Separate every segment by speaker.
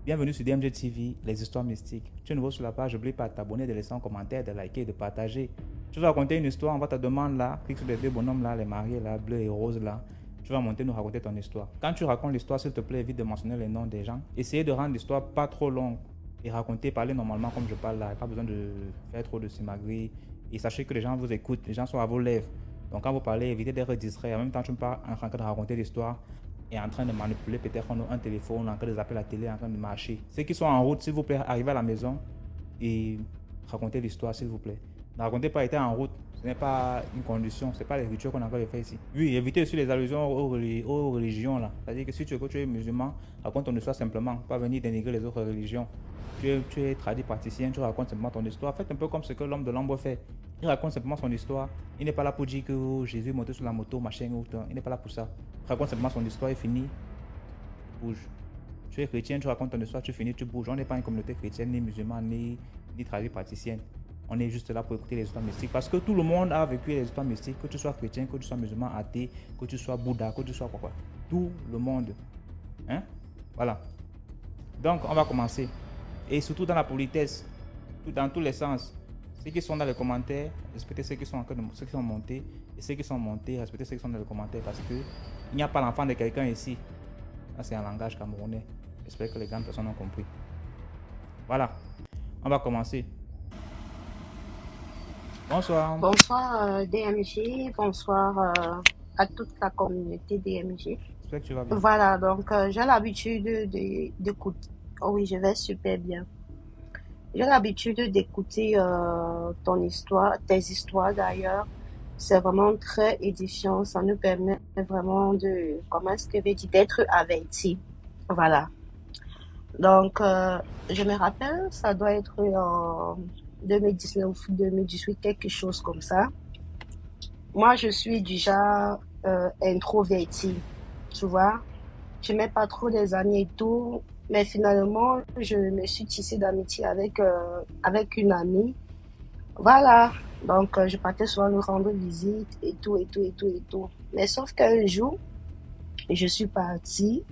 Speaker 1: Bienvenue sur DMG TV, les histoires mystiques. Tu es nouveau sur la page, n'oublie pas de t'abonner, de laisser un commentaire, de liker, de partager. Tu vas raconter une histoire, on va te demander là, clique sur les deux bonhommes là, les mariés là, bleu et rose là. Tu vas monter nous raconter ton histoire. Quand tu racontes l'histoire, s'il te plaît, évite de mentionner les noms des gens. Essayez de rendre l'histoire pas trop longue et raconter, parler normalement comme je parle là. Pas besoin de faire trop de simagrées. Et sachez que les gens vous écoutent, les gens sont à vos lèvres. Donc quand vous parlez, évitez d'être distrait. En même temps, tu ne peux pas en train de raconter l'histoire et en train de manipuler peut-être un téléphone, en train de zapper la télé, en train de marcher. Ceux qui sont en route, s'il vous plaît, arrivez à la maison et racontez l'histoire, s'il vous plaît. Ne racontez pas être en route, ce n'est pas une condition, ce n'est pas les rituels qu'on a encore de faire ici. Oui, évitez aussi les allusions aux religions là. C'est-à-dire que si tu es musulman, raconte ton histoire simplement, pas venir dénigrer les autres religions. Tu es tradit praticien, tu racontes simplement ton histoire. Faites un peu comme ce que l'homme de l'ombre fait. Il raconte simplement son histoire. Il n'est pas là pour dire que oh, Jésus est monté sur la moto, machin ou il n'est pas là pour ça. Il raconte simplement son histoire et finit. Bouge. Tu es chrétien, tu racontes ton histoire, tu finis, tu bouges. On n'est pas une communauté chrétienne, ni musulmane, ni tradit praticienne. On est juste là pour écouter les histoires mystiques. Parce que tout le monde a vécu les histoires mystiques, que tu sois chrétien, que tu sois musulman, athée, que tu sois Bouddha, que tu sois quoi. Tout le monde. Hein? Voilà. Donc, on va commencer. Et surtout dans la politesse, dans tous les sens. Ceux qui sont dans les commentaires, respectez ceux qui sont montés. Et ceux qui sont montés, respectez ceux qui sont dans les commentaires. Parce que il n'y a pas l'enfant de quelqu'un ici. Là, c'est un langage camerounais. J'espère que les grandes personnes ont compris. Voilà. On va commencer. Bonsoir.
Speaker 2: Bonsoir DMG, bonsoir à toute la communauté DMG.
Speaker 1: J'espère que tu vas bien.
Speaker 2: Voilà, donc j'ai l'habitude d'écouter. Oh oui, je vais super bien. J'ai l'habitude d'écouter ton histoire, tes histoires d'ailleurs. C'est vraiment très édifiant. Ça nous permet vraiment de, comment est-ce que je vais dire, d'être avertis. Voilà. Donc, je me rappelle, ça doit être en 2019, 2018, quelque chose comme ça. Moi, je suis déjà introvertie, tu vois. Je mets pas trop des amis et tout, mais finalement, je me suis tissée d'amitié avec une amie. Voilà. Donc, je partais souvent lui rendre visite et tout, et tout, et tout, et tout. Mais sauf qu'un jour, je suis partie.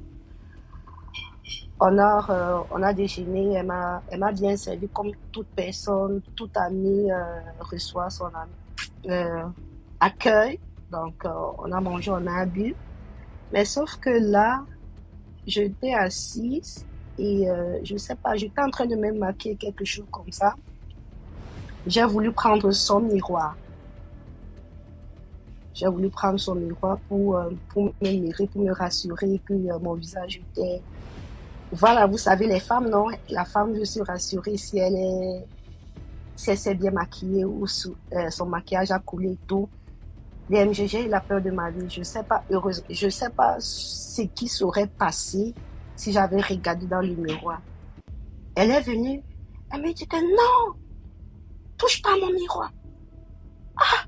Speaker 2: On a déjeuné, elle m'a bien servi comme toute personne, toute amie reçoit son accueil. Donc, on a mangé, on a bu. Mais sauf que là, j'étais assise et je ne sais pas, j'étais en train de me maquiller quelque chose comme ça. J'ai voulu prendre son miroir. J'ai voulu prendre son miroir pour me mirer, pour me rassurer que mon visage était... Voilà, vous savez, les femmes, non? La femme veut se rassurer si elle s'est bien maquillée ou son maquillage a coulé et tout. DMG, j'ai eu la peur de ma vie. Je sais pas, heureuse, je sais pas ce qui serait passé si j'avais regardé dans le miroir. Elle est venue, elle me dit que non, touche pas à mon miroir. Ah!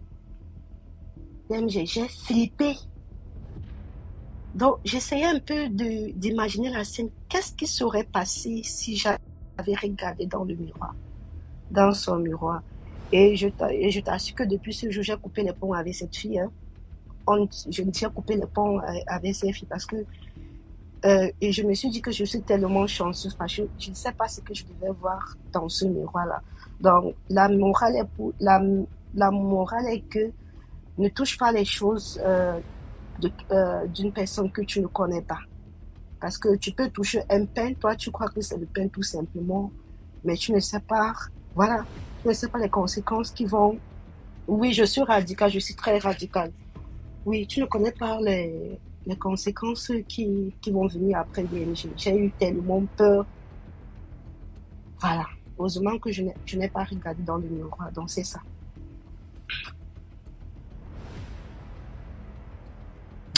Speaker 2: DMG, j'ai flippé. Donc, j'essayais un peu d'imaginer la scène. Qu'est-ce qui serait passé si j'avais regardé dans le miroir, dans son miroir? Et je t'assure que depuis ce jour, j'ai coupé les ponts avec cette fille. Hein. Je me suis coupé les ponts avec cette fille parce que et je me suis dit que je suis tellement chanceuse parce que je ne sais pas ce que je devais voir dans ce miroir-là. Donc, la morale est que ne touche pas les choses d'une personne que tu ne connais pas. Parce que tu peux toucher un pain, toi tu crois que c'est le pain tout simplement, mais tu ne sais pas, voilà, tu ne sais pas les conséquences qui vont... Oui, je suis radicale, je suis très radicale. Oui, tu ne connais pas les conséquences qui vont venir après DMG. J'ai eu tellement peur. Voilà, heureusement que je n'ai pas regardé dans le miroir, donc c'est ça.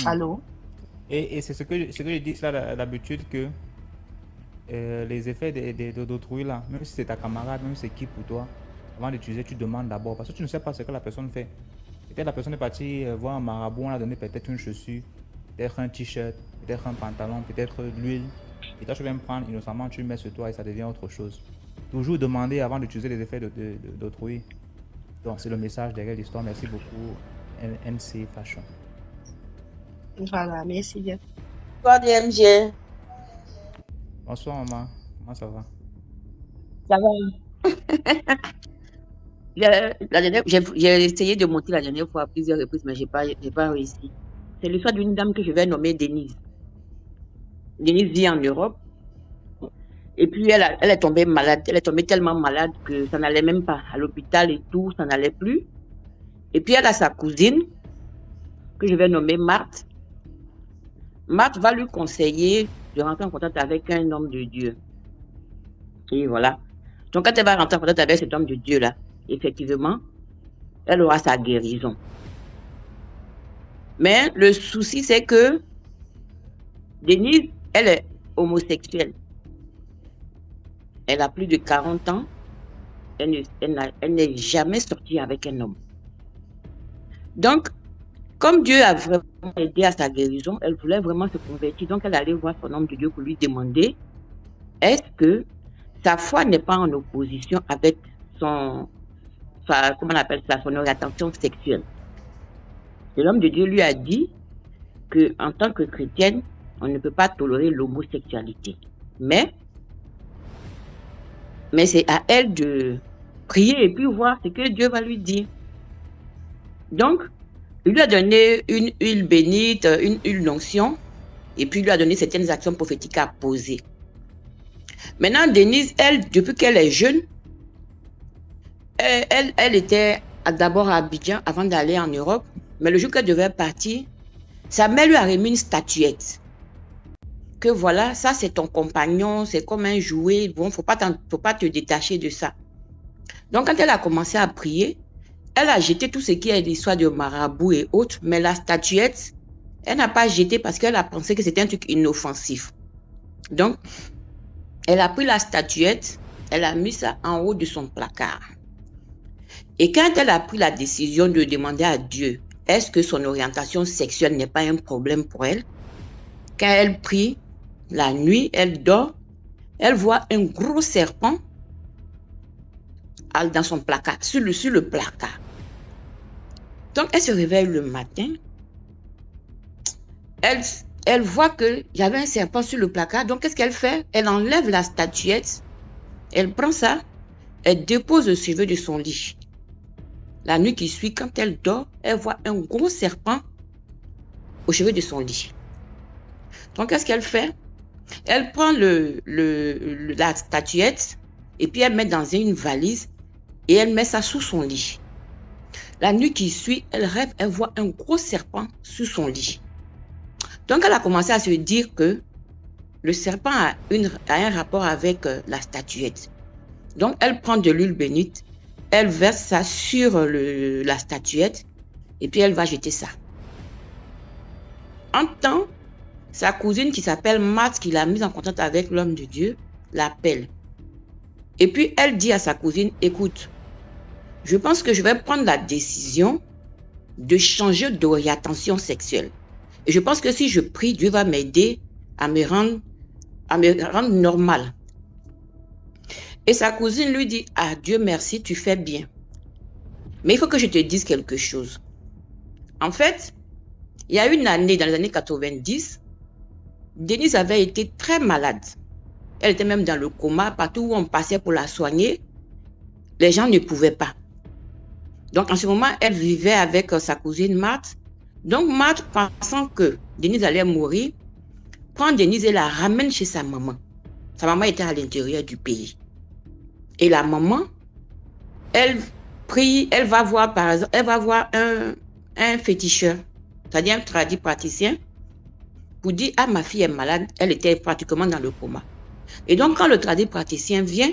Speaker 2: Allô?
Speaker 1: Et c'est ce que je dis là d'habitude que les effets d'autrui là, même si c'est ta camarade, même si c'est qui pour toi, avant d'utiliser, tu demandes d'abord parce que tu ne sais pas ce que la personne fait. Peut-être la personne est partie voir un marabout, on a donné peut-être une chaussure, peut-être un t-shirt, peut-être un pantalon, peut-être de l'huile. Et toi, tu viens me prendre innocemment, tu le mets sur toi et ça devient autre chose. Toujours demander avant d'utiliser les effets d'autrui. Donc, c'est le message derrière l'histoire. Merci beaucoup, NC Fashion.
Speaker 2: Voilà, merci bien.
Speaker 3: Toi, DMG,
Speaker 1: Bonsoir, maman. Comment ça va?
Speaker 3: ça va? J'ai essayé de monter la dernière fois à plusieurs reprises, mais j'ai pas réussi. C'est l'histoire d'une dame que je vais nommer Denise. Denise vit en Europe. Et puis, elle est tombée malade. Elle est tombée tellement malade que ça n'allait même pas. À l'hôpital et tout, ça n'allait plus. Et puis, elle a sa cousine, que je vais nommer Marthe. Marthe va lui conseiller de rentrer en contact avec un homme de Dieu. Et voilà. Donc, quand elle va rentrer en contact avec cet homme de Dieu-là, effectivement, elle aura sa guérison. Mais le souci, c'est que Denise, elle est homosexuelle. Elle a plus de 40 ans. Elle n'est jamais sortie avec un homme. Donc, comme Dieu a vraiment aidé à sa guérison, elle voulait vraiment se convertir. Donc, elle allait voir son homme de Dieu pour lui demander est-ce que sa foi n'est pas en opposition avec comment on appelle ça, son orientation sexuelle. Et l'homme de Dieu lui a dit que en tant que chrétienne, on ne peut pas tolérer l'homosexualité. Mais c'est à elle de prier et puis voir ce que Dieu va lui dire. Donc, il lui a donné une huile bénite, une huile d'onction, et puis il lui a donné certaines actions prophétiques à poser. Maintenant, Denise, elle, depuis qu'elle est jeune, elle était d'abord à Abidjan avant d'aller en Europe, mais le jour qu'elle devait partir, sa mère lui a remis une statuette. Que voilà, ça c'est ton compagnon, c'est comme un jouet, bon, faut pas te détacher de ça. Donc quand elle a commencé à prier, elle a jeté tout ce qui est l'histoire de marabout et autres, mais la statuette, elle n'a pas jeté parce qu'elle a pensé que c'était un truc inoffensif. Donc, elle a pris la statuette, elle a mis ça en haut de son placard. Et quand elle a pris la décision de demander à Dieu, est-ce que son orientation sexuelle n'est pas un problème pour elle? Quand elle prie, la nuit, elle dort, elle voit un gros serpent dans son placard, sur le placard. Donc, elle se réveille le matin, elle voit qu'il y avait un serpent sur le placard. Donc, qu'est-ce qu'elle fait? Elle enlève la statuette, elle prend ça, elle dépose le chevet de son lit. La nuit qui suit, quand elle dort, elle voit un gros serpent au chevet de son lit. Donc, qu'est-ce qu'elle fait? Elle prend la statuette et puis elle met dans une valise et elle met ça sous son lit. La nuit qui suit, elle rêve, elle voit un gros serpent sous son lit. Donc, elle a commencé à se dire que le serpent a un rapport avec la statuette. Donc, elle prend de l'huile bénite, elle verse ça sur la statuette et puis elle va jeter ça. En temps, sa cousine qui s'appelle Marthe, qui l'a mise en contact avec l'homme de Dieu, l'appelle. Et puis, elle dit à sa cousine, écoute, je pense que je vais prendre la décision de changer d'orientation sexuelle. Et je pense que si je prie, Dieu va m'aider à me rendre normale. Et sa cousine lui dit, ah Dieu merci, tu fais bien. Mais il faut que je te dise quelque chose. En fait, il y a une année, dans les années 90, Denise avait été très malade. Elle était même dans le coma. Partout où on passait pour la soigner, les gens ne pouvaient pas. Donc, en ce moment, elle vivait avec sa cousine Marthe. Donc, Marthe, pensant que Denise allait mourir, prend Denise et la ramène chez sa maman. Sa maman était à l'intérieur du pays. Et la maman, elle prie, elle va voir par exemple, elle va voir un féticheur, c'est-à-dire un tradipraticien, pour dire, ah, ma fille est malade, elle était pratiquement dans le coma. Et donc, quand le tradipraticien vient,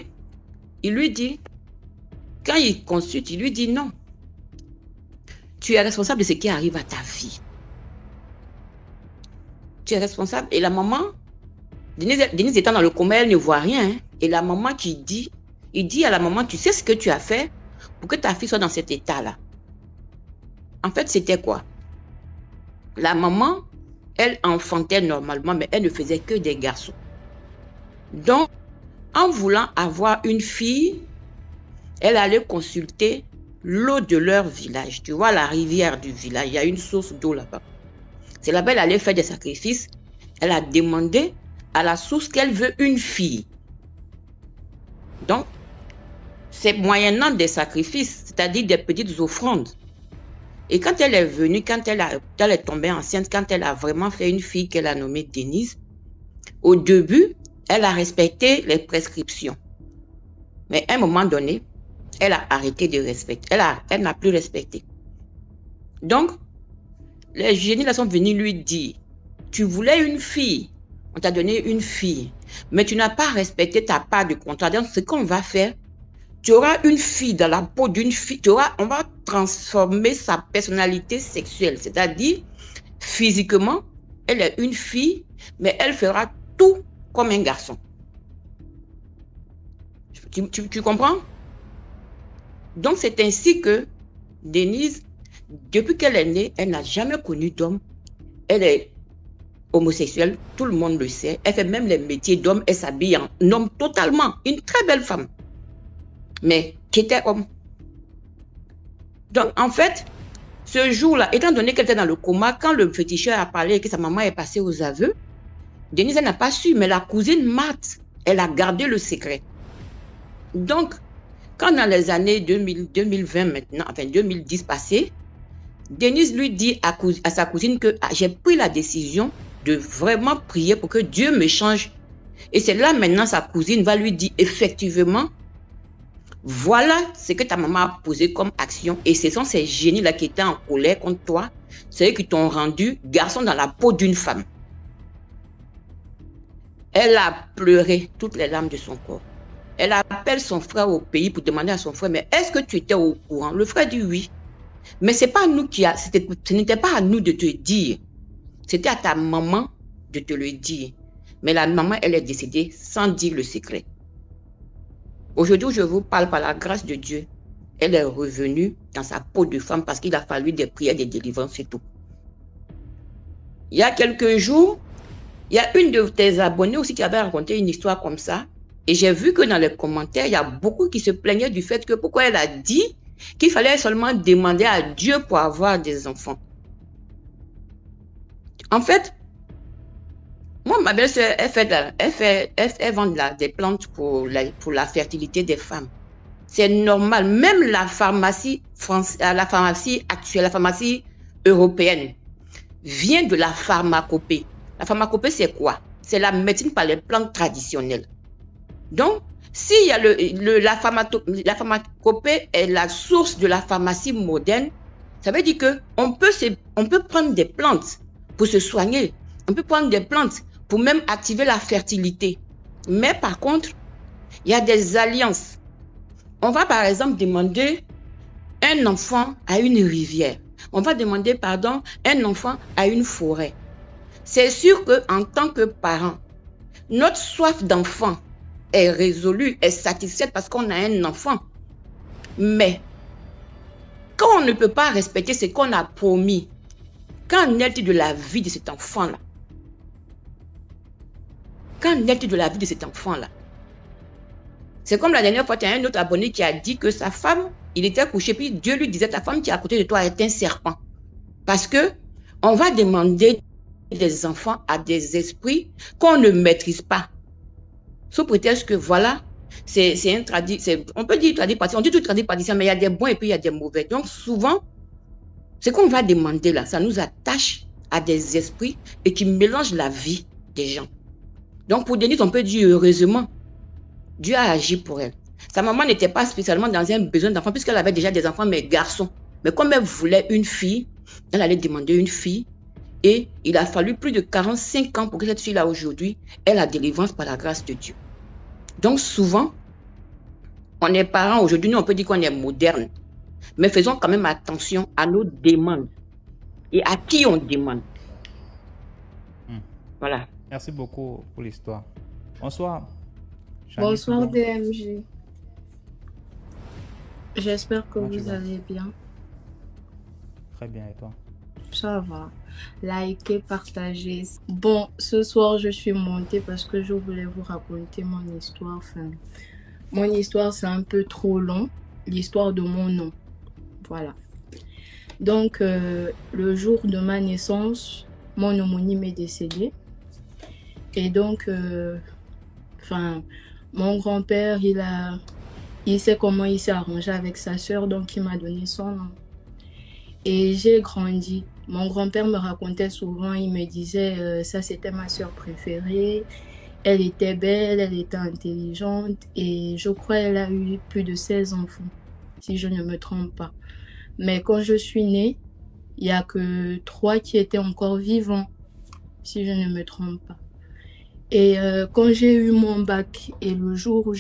Speaker 3: il lui dit, quand il consulte, il lui dit non. Tu es responsable de ce qui arrive à ta fille. Tu es responsable. Et la maman, Denise étant dans le coma, elle ne voit rien. Hein. Et la maman il dit à la maman, tu sais ce que tu as fait pour que ta fille soit dans cet état-là. En fait, c'était quoi? La maman, elle enfantait normalement, mais elle ne faisait que des garçons. Donc, en voulant avoir une fille, elle allait consulter l'eau de leur village. Tu vois la rivière du village, il y a une source d'eau là-bas. C'est là-bas elle allait faire des sacrifices. Elle a demandé à la source qu'elle veut une fille. Donc, c'est moyennant des sacrifices, c'est-à-dire des petites offrandes. Et quand elle est venue, quand elle est tombée enceinte, quand elle a vraiment fait une fille qu'elle a nommée Denise, au début, elle a respecté les prescriptions. Mais à un moment donné, elle a arrêté de respecter. Elle n'a plus respecté. Donc, les génies là sont venus lui dire, tu voulais une fille, on t'a donné une fille, mais tu n'as pas respecté ta part de contrat. Donc, ce qu'on va faire, tu auras une fille dans la peau d'une fille, on va transformer sa personnalité sexuelle, c'est-à-dire physiquement, elle est une fille, mais elle fera tout comme un garçon. Tu comprends? Donc, c'est ainsi que Denise, depuis qu'elle est née, elle n'a jamais connu d'homme. Elle est homosexuelle, tout le monde le sait. Elle fait même les métiers d'homme, elle s'habille en homme totalement. Une très belle femme, mais qui était homme. Donc, en fait, ce jour-là, étant donné qu'elle était dans le coma, quand le féticheur a parlé et que sa maman est passée aux aveux, Denise, elle n'a pas su, mais la cousine Marthe, elle a gardé le secret. Donc, quand dans les années 2020 maintenant, enfin 2010 passées, Denise lui dit à sa cousine que j'ai pris la décision de vraiment prier pour que Dieu me change. Et c'est là maintenant sa cousine va lui dire effectivement, voilà ce que ta maman a posé comme action. Et ce sont ces génies-là qui étaient en colère contre toi. C'est eux qui t'ont rendu garçon dans la peau d'une femme. Elle a pleuré toutes les larmes de son corps. Elle appelle son frère au pays pour demander à son frère, mais est-ce que tu étais au courant? Le frère dit oui. Mais c'est pas nous ce n'était pas à nous de te dire. C'était à ta maman de te le dire. Mais la maman, elle est décédée sans dire le secret. Aujourd'hui, je vous parle par la grâce de Dieu. Elle est revenue dans sa peau de femme parce qu'il a fallu des prières, des délivrances et tout. Il y a quelques jours, il y a une de tes abonnés aussi qui avait raconté une histoire comme ça. Et j'ai vu que dans les commentaires, il y a beaucoup qui se plaignaient du fait que pourquoi elle a dit qu'il fallait seulement demander à Dieu pour avoir des enfants. En fait, moi, ma belle-sœur, elle vend des plantes pour la fertilité des femmes. C'est normal. Même la pharmacie actuelle, la pharmacie européenne, vient de la pharmacopée. La pharmacopée, c'est quoi? C'est la médecine par les plantes traditionnelles. Donc, s'il y a la pharmacopée est la source de la pharmacie moderne, ça veut dire qu'on peut prendre des plantes pour se soigner. On peut prendre des plantes pour même activer la fertilité. Mais par contre, il y a des alliances. On va par exemple demander un enfant à une rivière. On va demander, un enfant à une forêt. C'est sûr qu'en tant que parent, notre soif d'enfant est résolue, est satisfaite parce qu'on a un enfant. Mais quand on ne peut pas respecter ce qu'on a promis, qu'en est-il de la vie de cet enfant-là? Qu'en est-il de la vie de cet enfant-là? C'est comme la dernière fois, il y a un autre abonné qui a dit que sa femme, il était couché, puis Dieu lui disait, ta femme qui est à côté de toi est un serpent. Parce que on va demander des enfants à des esprits qu'on ne maîtrise pas. Sous prétexte que voilà, c'est un on peut dire tradition, on dit tout tradition, mais il y a des bons et puis il y a des mauvais. Donc souvent, ce qu'on va demander là, ça nous attache à des esprits et qui mélangent la vie des gens. Donc pour Denise, on peut dire heureusement, Dieu a agi pour elle. Sa maman n'était pas spécialement dans un besoin d'enfant puisqu'elle avait déjà des enfants, mais garçons. Mais comme elle voulait une fille, elle allait demander une fille. Et il a fallu plus de 45 ans pour que cette fille-là aujourd'hui ait la délivrance par la grâce de Dieu. Donc souvent, on est parents aujourd'hui, nous on peut dire qu'on est moderne. Mais faisons quand même attention à nos demandes et à qui on demande. Voilà.
Speaker 1: Merci beaucoup pour l'histoire. Bonsoir.
Speaker 4: Bonsoir DMJ. J'espère que
Speaker 1: Comment tu
Speaker 4: vous
Speaker 1: vas?
Speaker 4: allez bien.
Speaker 1: Très bien, et toi?
Speaker 4: Ça va. Likez, partagez. Bon, ce soir, je suis montée parce que je voulais vous raconter mon histoire. Enfin, mon histoire, c'est un peu trop long. L'histoire de mon nom. Voilà. Donc, le jour de ma naissance, mon homonyme est décédé. Et donc, mon grand-père, il sait comment il s'est arrangé avec sa sœur, donc il m'a donné son nom. Et j'ai grandi. Mon grand-père me racontait souvent, il me disait, ça c'était ma sœur préférée. Elle était belle, elle était intelligente et je crois qu'elle a eu plus de 16 enfants, si je ne me trompe pas. Mais quand je suis née, il n'y a que 3 qui étaient encore vivants, si je ne me trompe pas. Et quand j'ai eu mon bac et le jour où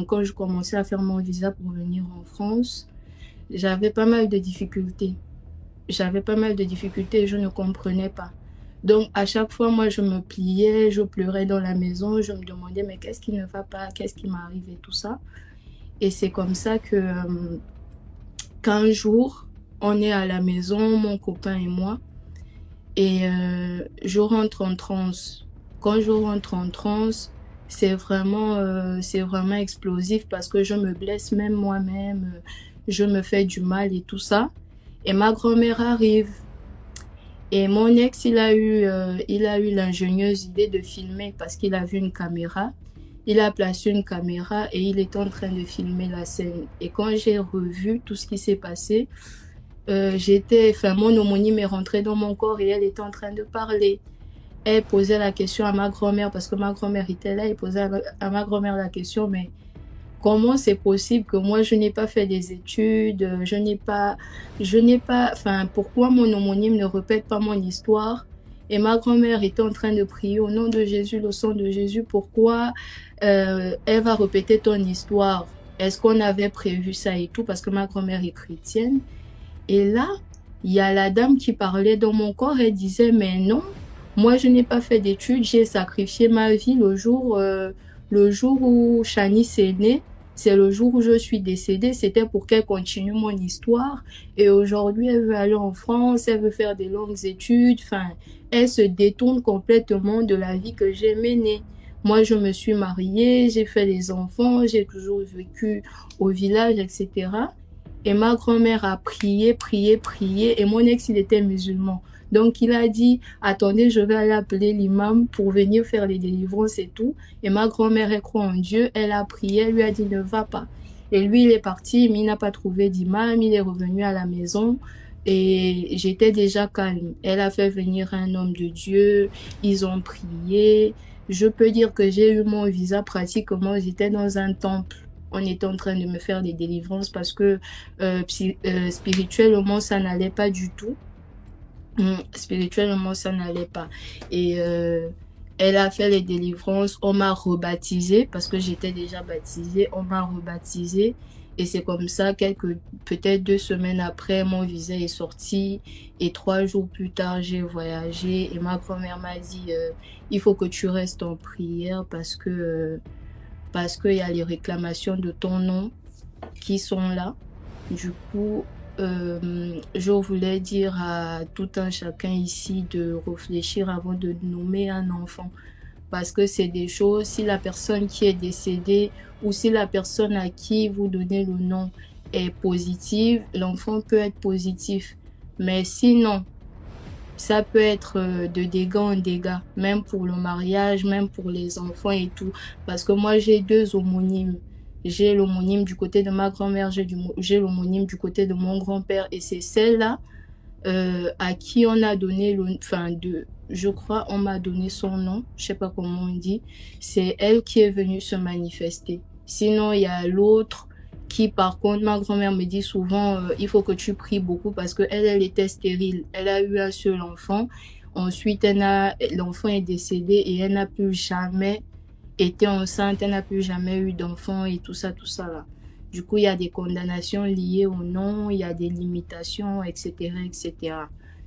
Speaker 4: quand je commençais à faire mon visa pour venir en France, j'avais pas mal de difficultés. Je ne comprenais pas. Donc, à chaque fois, moi, je me pliais, je pleurais dans la maison, je me demandais, mais qu'est-ce qui ne va pas, qu'est-ce qui m'arrive et tout ça. Et c'est comme ça qu'un jour, on est à la maison, mon copain et moi, et je rentre en transe. Quand je rentre en transe, c'est vraiment explosif parce que je me blesse même moi-même, je me fais du mal et tout ça. Et ma grand-mère arrive. Et mon ex, il a eu l'ingénieuse idée de filmer parce qu'il a vu une caméra. Il a placé une caméra et il est en train de filmer la scène. Et quand j'ai revu tout ce qui s'est passé, mon homonyme est rentrée dans mon corps et elle était en train de parler. Elle posait la question à ma grand-mère parce que ma grand-mère était là. Elle posait à ma grand-mère la question, mais comment c'est possible que moi, je n'ai pas fait des études, pourquoi mon homonyme ne répète pas mon histoire? Et ma grand-mère était en train de prier au nom de Jésus, le sang de Jésus, pourquoi elle va répéter ton histoire? Est-ce qu'on avait prévu ça et tout? Parce que ma grand-mère est chrétienne. Et là, il y a la dame qui parlait dans mon corps, elle disait, mais non, moi, je n'ai pas fait d'études, j'ai sacrifié ma vie le jour où Shanice est née. C'est le jour où je suis décédée, c'était pour qu'elle continue mon histoire. Et aujourd'hui, elle veut aller en France, elle veut faire des longues études. Enfin, elle se détourne complètement de la vie que j'ai menée. Moi, je me suis mariée, j'ai fait des enfants, j'ai toujours vécu au village, etc. Et ma grand-mère a prié, prié, prié. Et mon ex, il était musulman. Donc, il a dit, attendez, je vais aller appeler l'imam pour venir faire les délivrances et tout. Et ma grand-mère, elle croit en Dieu. Elle a prié, elle lui a dit, ne va pas. Et lui, il est parti, mais il n'a pas trouvé d'imam. Il est revenu à la maison. Et j'étais déjà calme. Elle a fait venir un homme de Dieu. Ils ont prié. Je peux dire que j'ai eu mon visa pratiquement. J'étais dans un temple. On était en train de me faire des délivrances parce que spirituellement, ça n'allait pas du tout. Spirituellement, ça n'allait pas. Et elle a fait les délivrances. On m'a rebaptisée parce que j'étais déjà baptisée. On m'a rebaptisée. Et c'est comme ça, peut-être 2 semaines après, mon visa est sorti. Et 3 jours plus tard, j'ai voyagé. Et ma grand-mère m'a dit, il faut que tu restes en prière parce qu'il y a les réclamations de ton nom qui sont là. Du coup, je voulais dire à tout un chacun ici de réfléchir avant de nommer un enfant. Parce que c'est des choses, si la personne qui est décédée ou si la personne à qui vous donnez le nom est positive, l'enfant peut être positif. Mais sinon, ça peut être de dégâts en dégâts, même pour le mariage, même pour les enfants et tout. Parce que moi, j'ai 2 homonymes. J'ai l'homonyme du côté de ma grand-mère, j'ai l'homonyme du côté de mon grand-père. Et c'est celle-là à qui on a donné, je crois, on m'a donné son nom, je sais pas comment on dit. C'est elle qui est venue se manifester. Sinon, il y a l'autre qui, par contre, ma grand-mère me dit souvent, il faut que tu pries beaucoup parce que elle était stérile. Elle a eu un seul enfant. Ensuite, l'enfant est décédé et elle n'a plus jamais été enceinte, elle n'a plus jamais eu d'enfant et tout ça là. Du coup, il y a des condamnations liées au nom, il y a des limitations, etc., etc.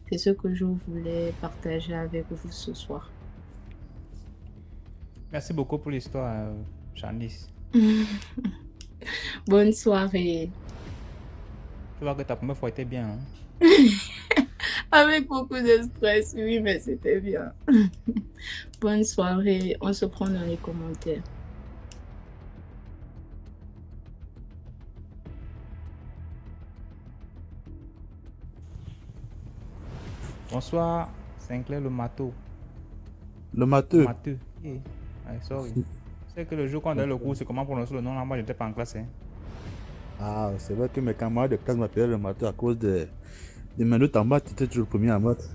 Speaker 4: C'est ce que je voulais partager avec vous ce soir.
Speaker 1: Merci beaucoup pour l'histoire, Shanice.
Speaker 4: Bonne soirée.
Speaker 1: Je vois que ta première fois était bien.
Speaker 4: Avec beaucoup de stress, oui, mais c'était bien. Bonne soirée. On se prend dans les commentaires.
Speaker 1: Bonsoir, Sinclair le matou.
Speaker 5: Le
Speaker 1: Le
Speaker 5: matheux.
Speaker 1: matheux. Eh, sorry. C'est que le jour quand on a le cours, c'est comment prononcer le nom là, moi j'étais pas en classe. Hein.
Speaker 5: Ah, c'est vrai que mes camarades de classe m'appelaient le matheux à cause des mains en maths, tu étais toujours le premier en maths.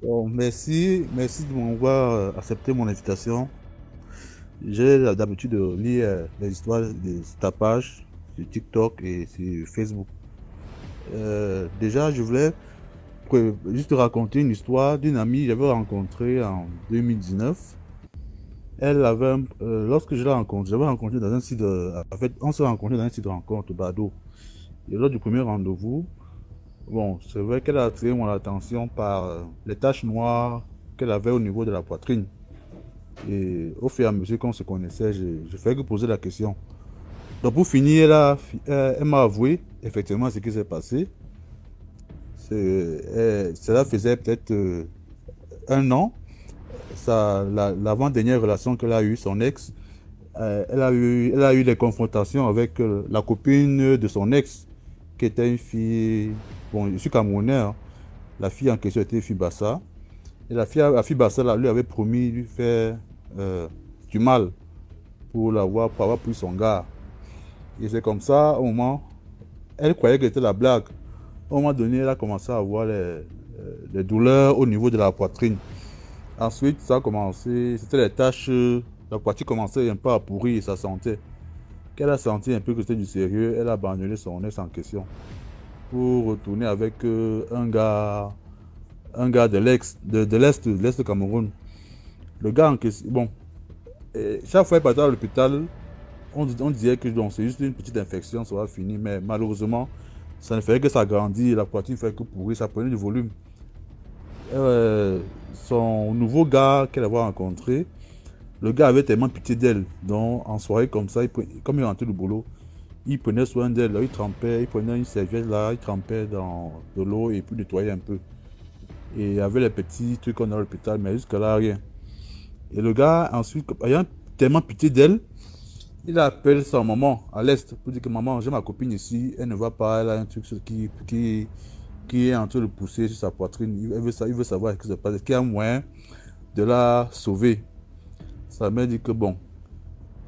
Speaker 5: Bon, merci de m'avoir accepté mon invitation. J'ai l'habitude de lire les histoires de ta page sur TikTok et sur Facebook. Déjà, je voulais juste raconter une histoire d'une amie que j'avais rencontrée en 2019. Elle avait, lorsque je l'ai rencontrée, j'avais rencontré dans un site de, en fait, on s'est rencontré dans un site de rencontre, Bado. Et lors du premier rendez-vous, bon, c'est vrai qu'elle a attiré mon attention par les taches noires qu'elle avait au niveau de la poitrine. Et au fur et à mesure qu'on se connaissait, je faisais que poser la question. Donc pour finir, elle m'a avoué effectivement ce qui s'est passé. Cela faisait peut-être un an. L'avant-dernière relation qu'elle a eue, son ex, elle a eu des confrontations avec la copine de son ex, qui était une fille, bon, je suis camerounais, hein. La fille en question était une fille Bassa. Et la fille Bassa là, lui avait promis de lui faire du mal pour avoir pris son gars. Et c'est comme ça, au moment, elle croyait que c'était la blague. Au moment donné, elle a commencé à avoir les douleurs au niveau de la poitrine. Ensuite, ça a commencé, c'était les taches, la poitrine commençait un peu à pourrir et ça sentait. Qu'elle a senti un peu que c'était du sérieux, elle a abandonné son ex en question pour retourner avec un gars de l'Est du Cameroun. Le gars en question, bon, chaque fois qu'il partait à l'hôpital, on disait que c'est juste une petite infection, ça va finir, mais malheureusement, ça ne faisait que s'agrandir, la poitrine ne faisait que pourrir, ça prenait du volume. Son nouveau gars qu'elle avait rencontré, le gars avait tellement pitié d'elle, donc en soirée comme ça, comme il rentrait du boulot, il prenait soin d'elle, il trempait, il prenait une serviette là, il trempait dans de l'eau et puis nettoyait un peu. Et il y avait les petits trucs qu'on a à l'hôpital, mais jusque là rien. Et le gars, ensuite, ayant tellement pitié d'elle, il appelle sa maman à l'Est pour dire que maman, j'ai ma copine ici, elle ne va pas, elle a un truc qui est en train de pousser sur sa poitrine. Il veut savoir ce qui se passe, est-ce qu'il y a un moyen de la sauver. Sa mère dit que bon,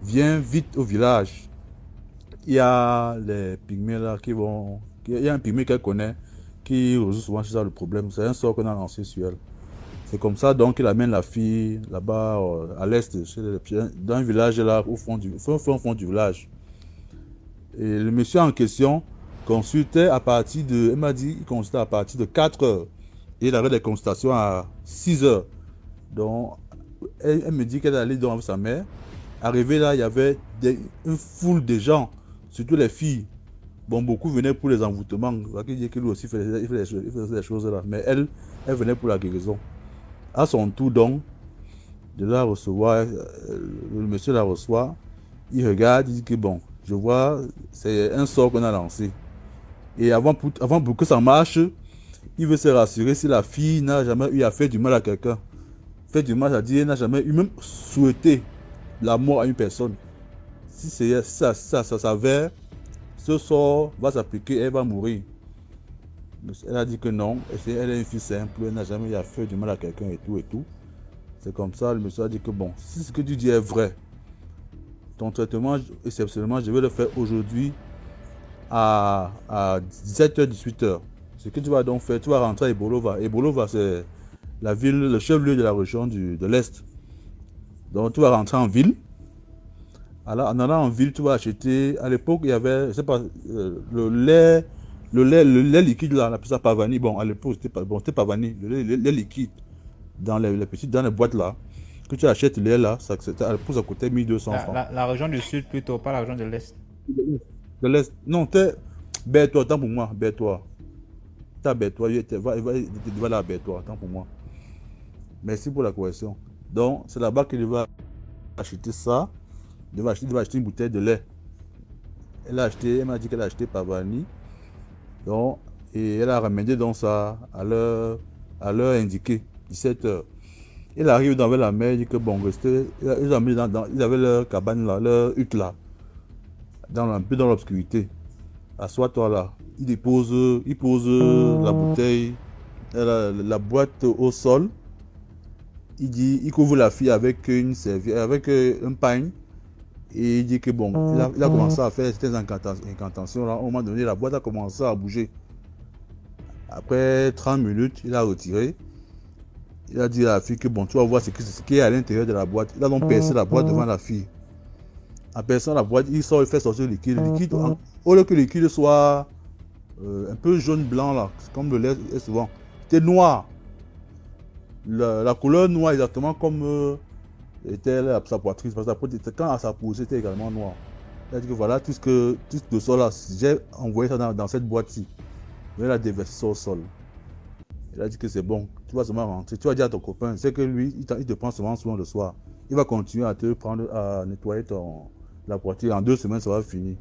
Speaker 5: viens vite au village. Il y a les pygmées là il y a un pygmée qu'elle connaît qui résout souvent ça le problème. C'est un sort qu'on a lancé sur elle. C'est comme ça donc qu'il amène la fille là-bas à l'est, dans un village là au fond du village. Et le monsieur en question consultait à partir de, elle m'a dit, il consultait à partir de 4 heures. Et il avait des consultations à 6 heures. Donc, elle me dit qu'elle allait dans sa mère. Arrivée là, il y avait une foule de gens, surtout les filles. Bon, beaucoup venaient pour les envoûtements. Ça veut dire qu'il aussi il faisait des choses là. Mais elle venait pour la guérison. À son tour donc, de la recevoir, le monsieur la reçoit, il regarde, il dit que bon, je vois, c'est un sort qu'on a lancé. Et avant pour que ça marche, il veut se rassurer si la fille n'a jamais eu à faire du mal à quelqu'un. Faire du mal, c'est-à-dire elle n'a jamais eu même souhaité la mort à une personne. Si ça s'avère, ce sort va s'appliquer, elle va mourir. Elle a dit que non, elle est une fille simple, elle n'a jamais eu à faire du mal à quelqu'un et tout et tout. C'est comme ça, le monsieur a dit que bon, si ce que tu dis est vrai, ton traitement, exceptionnellement, je vais le faire aujourd'hui à 17h, 18h. Ce que tu vas donc faire, tu vas rentrer à Ebolova. Ebolova, c'est la ville, le chef-lieu de la région de l'Est. Donc tu vas rentrer en ville. Alors, en allant en ville, tu vas acheter. À l'époque, il y avait, je sais pas, le lait liquide là, on appelle ça Pavani. Bon, à l'époque, c'était Pavani, le lait liquide dans les boîtes là. Que tu achètes le lait là, à l'époque, ça coûtait 1200 francs.
Speaker 1: La région du sud plutôt, pas la région de l'est.
Speaker 5: De l'Est. Non, Berthois, attends pour moi, Berthois. T'as Berthois, va là, Berthois, attends pour moi. Merci pour la correction. Donc, c'est là-bas qu'il va acheter ça. Il va acheter une bouteille de lait. Elle m'a dit qu'elle a acheté Pavani. Donc, et elle a ramené donc ça à l'heure indiquée, 17h. Il arrive dans la mer, il dit que bon, ils avaient leur cabane là, leur hutte là, un peu dans l'obscurité. Assois-toi là. Il pose la bouteille la boîte au sol. Il dit, il couvre la fille avec une serviette, avec un pagne. Et il dit que bon, il a commencé à faire certaines incantations. Là, au moment donné, la boîte a commencé à bouger. Après 30 minutes, il a retiré. Il a dit à la fille que bon, tu vas voir ce qui est à l'intérieur de la boîte. Il a donc percé la boîte devant la fille. En perçant la boîte, il fait sortir le liquide. Au lieu que le liquide soit un peu jaune-blanc, là, comme le lait est souvent, c'était noir. La couleur noire, exactement comme était sa poitrine. Parce que quand à sa peau, c'était également noir. Il a dit que voilà, tout le sol là, j'ai envoyé ça dans cette boîte-ci. Il a déversé ça au sol. Il a dit que c'est bon, tu vas seulement rentrer. Tu vas dire à ton copain, c'est que lui, il te prend souvent le soir. Il va continuer à te prendre, à nettoyer la voiture. En 2 semaines, ça va finir.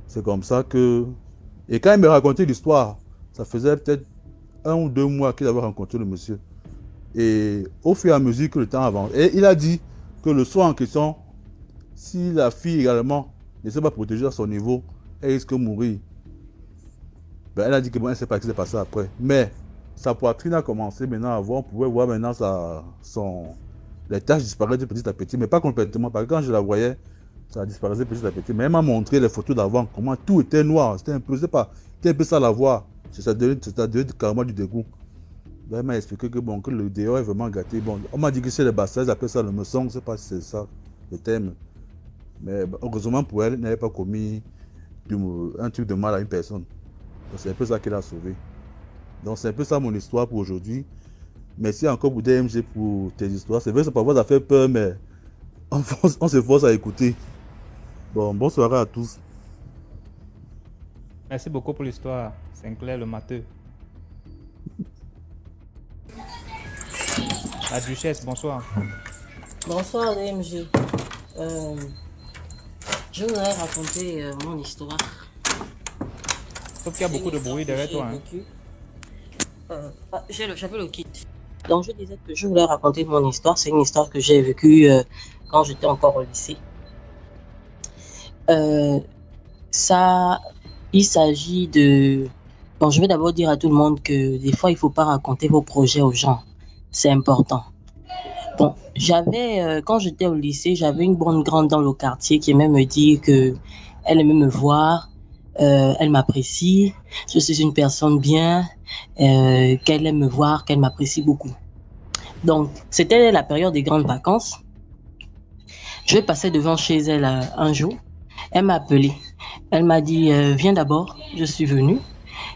Speaker 5: C'est comme ça que... Et quand il me racontait l'histoire, ça faisait peut-être 1 ou 2 mois qu'il avait rencontré le monsieur. Et au fur et à mesure que le temps avance, et il a dit que le soir en question, si la fille également ne s'est pas protégée à son niveau, elle risque de mourir. Ben, elle a dit que bon, elle ne sait pas ce qui s'est passé après. Mais sa poitrine a commencé maintenant à voir, on pouvait voir maintenant les taches disparaître petit à petit, mais pas complètement, parce que quand je la voyais, ça disparaissait petit à petit. Mais elle m'a montré les photos d'avant, comment tout était noir, c'était un peu ça à voir. Ça devait carrément du dégoût. Ben, elle m'a expliqué que bon, que le dehors est vraiment gâté. Bon, on m'a dit que c'est les bassins, ils appellent ça le meçon, je ne sais pas si c'est ça le thème. Mais heureusement pour elle, elle n'avait pas commis un truc de mal à une personne. C'est un peu ça qui l'a sauvé. Donc c'est un peu ça mon histoire pour aujourd'hui. Merci encore pour DMG pour tes histoires. C'est vrai que parfois ça fait peur, mais on s'efforce à écouter. Bon, bonne soirée à tous.
Speaker 1: Merci beaucoup pour l'histoire, Sinclair le matheux. La duchesse, bonsoir.
Speaker 6: Bonsoir DMG. Je voudrais raconter mon histoire.
Speaker 1: Sauf qu'il y a beaucoup de bruit derrière toi.
Speaker 6: J'avais le kit. Donc je disais que je voulais raconter mon histoire. C'est une histoire que j'ai vécue quand j'étais encore au lycée. Il s'agit de... Bon, je vais d'abord dire à tout le monde que des fois, il ne faut pas raconter vos projets aux gens. C'est important. Bon, quand j'étais au lycée, j'avais une bonne grande dans le quartier qui aimait me dire qu'elle aimait me voir, elle m'apprécie, je suis une personne bien, qu'elle aime me voir, qu'elle m'apprécie beaucoup. Donc, c'était la période des grandes vacances. Je passais devant chez elle un jour. Elle m'a appelé. Elle m'a dit, viens d'abord. Je suis venue.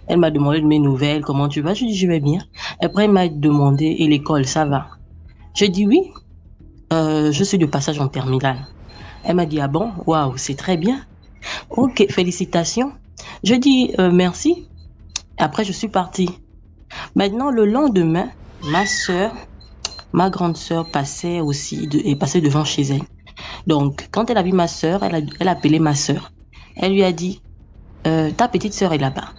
Speaker 6: Elle m'a demandé de mes nouvelles, comment tu vas? Je dis, je vais bien. Après, elle m'a demandé, et l'école, ça va? Je dis oui. Je suis de passage en terminale. Elle m'a dit, ah bon? Waouh, c'est très bien. Ok, félicitations. Je dis, merci. Après, je suis partie. Maintenant, le lendemain, ma grande sœur passait devant chez elle. Donc, quand elle a vu ma sœur, elle a appelé ma sœur. Elle lui a dit, ta petite sœur est là-bas.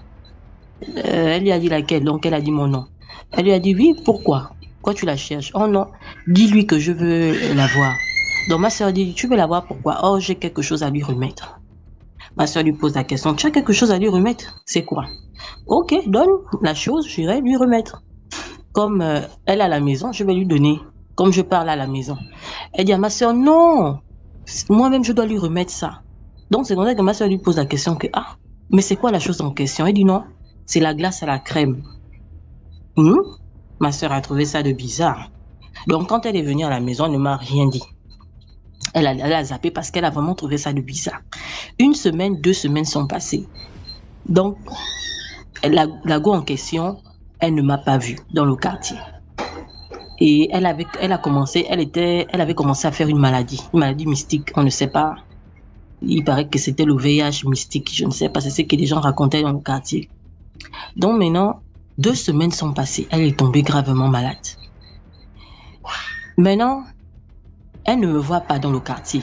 Speaker 6: Elle lui a dit laquelle, donc elle a dit mon nom. Elle lui a dit oui, pourquoi? Pourquoi tu la cherches? Oh non, dis-lui que je veux la voir. Donc ma sœur dit, tu veux la voir pourquoi? Oh, j'ai quelque chose à lui remettre. Ma sœur lui pose la question, tu as quelque chose à lui remettre? C'est quoi? Ok, donne la chose, j'irai lui remettre. Comme elle est à la maison, je vais lui donner. Comme je parle à la maison. Elle dit à ma sœur, non, moi-même je dois lui remettre ça. Donc c'est comme ça que ma sœur lui pose la question que, mais c'est quoi la chose en question? Elle dit non, c'est la glace à la crème. Ma sœur a trouvé ça de bizarre. Donc quand elle est venue à la maison, elle ne m'a rien dit. Elle a zappé parce qu'elle a vraiment trouvé ça de bizarre. 1 semaine, 2 semaines sont passées. Donc, la go en question, elle ne m'a pas vue dans le quartier. Et elle avait commencé à faire une maladie mystique, on ne sait pas. Il paraît que c'était le VIH mystique, je ne sais pas, c'est ce que les gens racontaient dans le quartier. Donc maintenant, 2 semaines sont passées, elle est tombée gravement malade. Maintenant, elle ne me voit pas dans le quartier.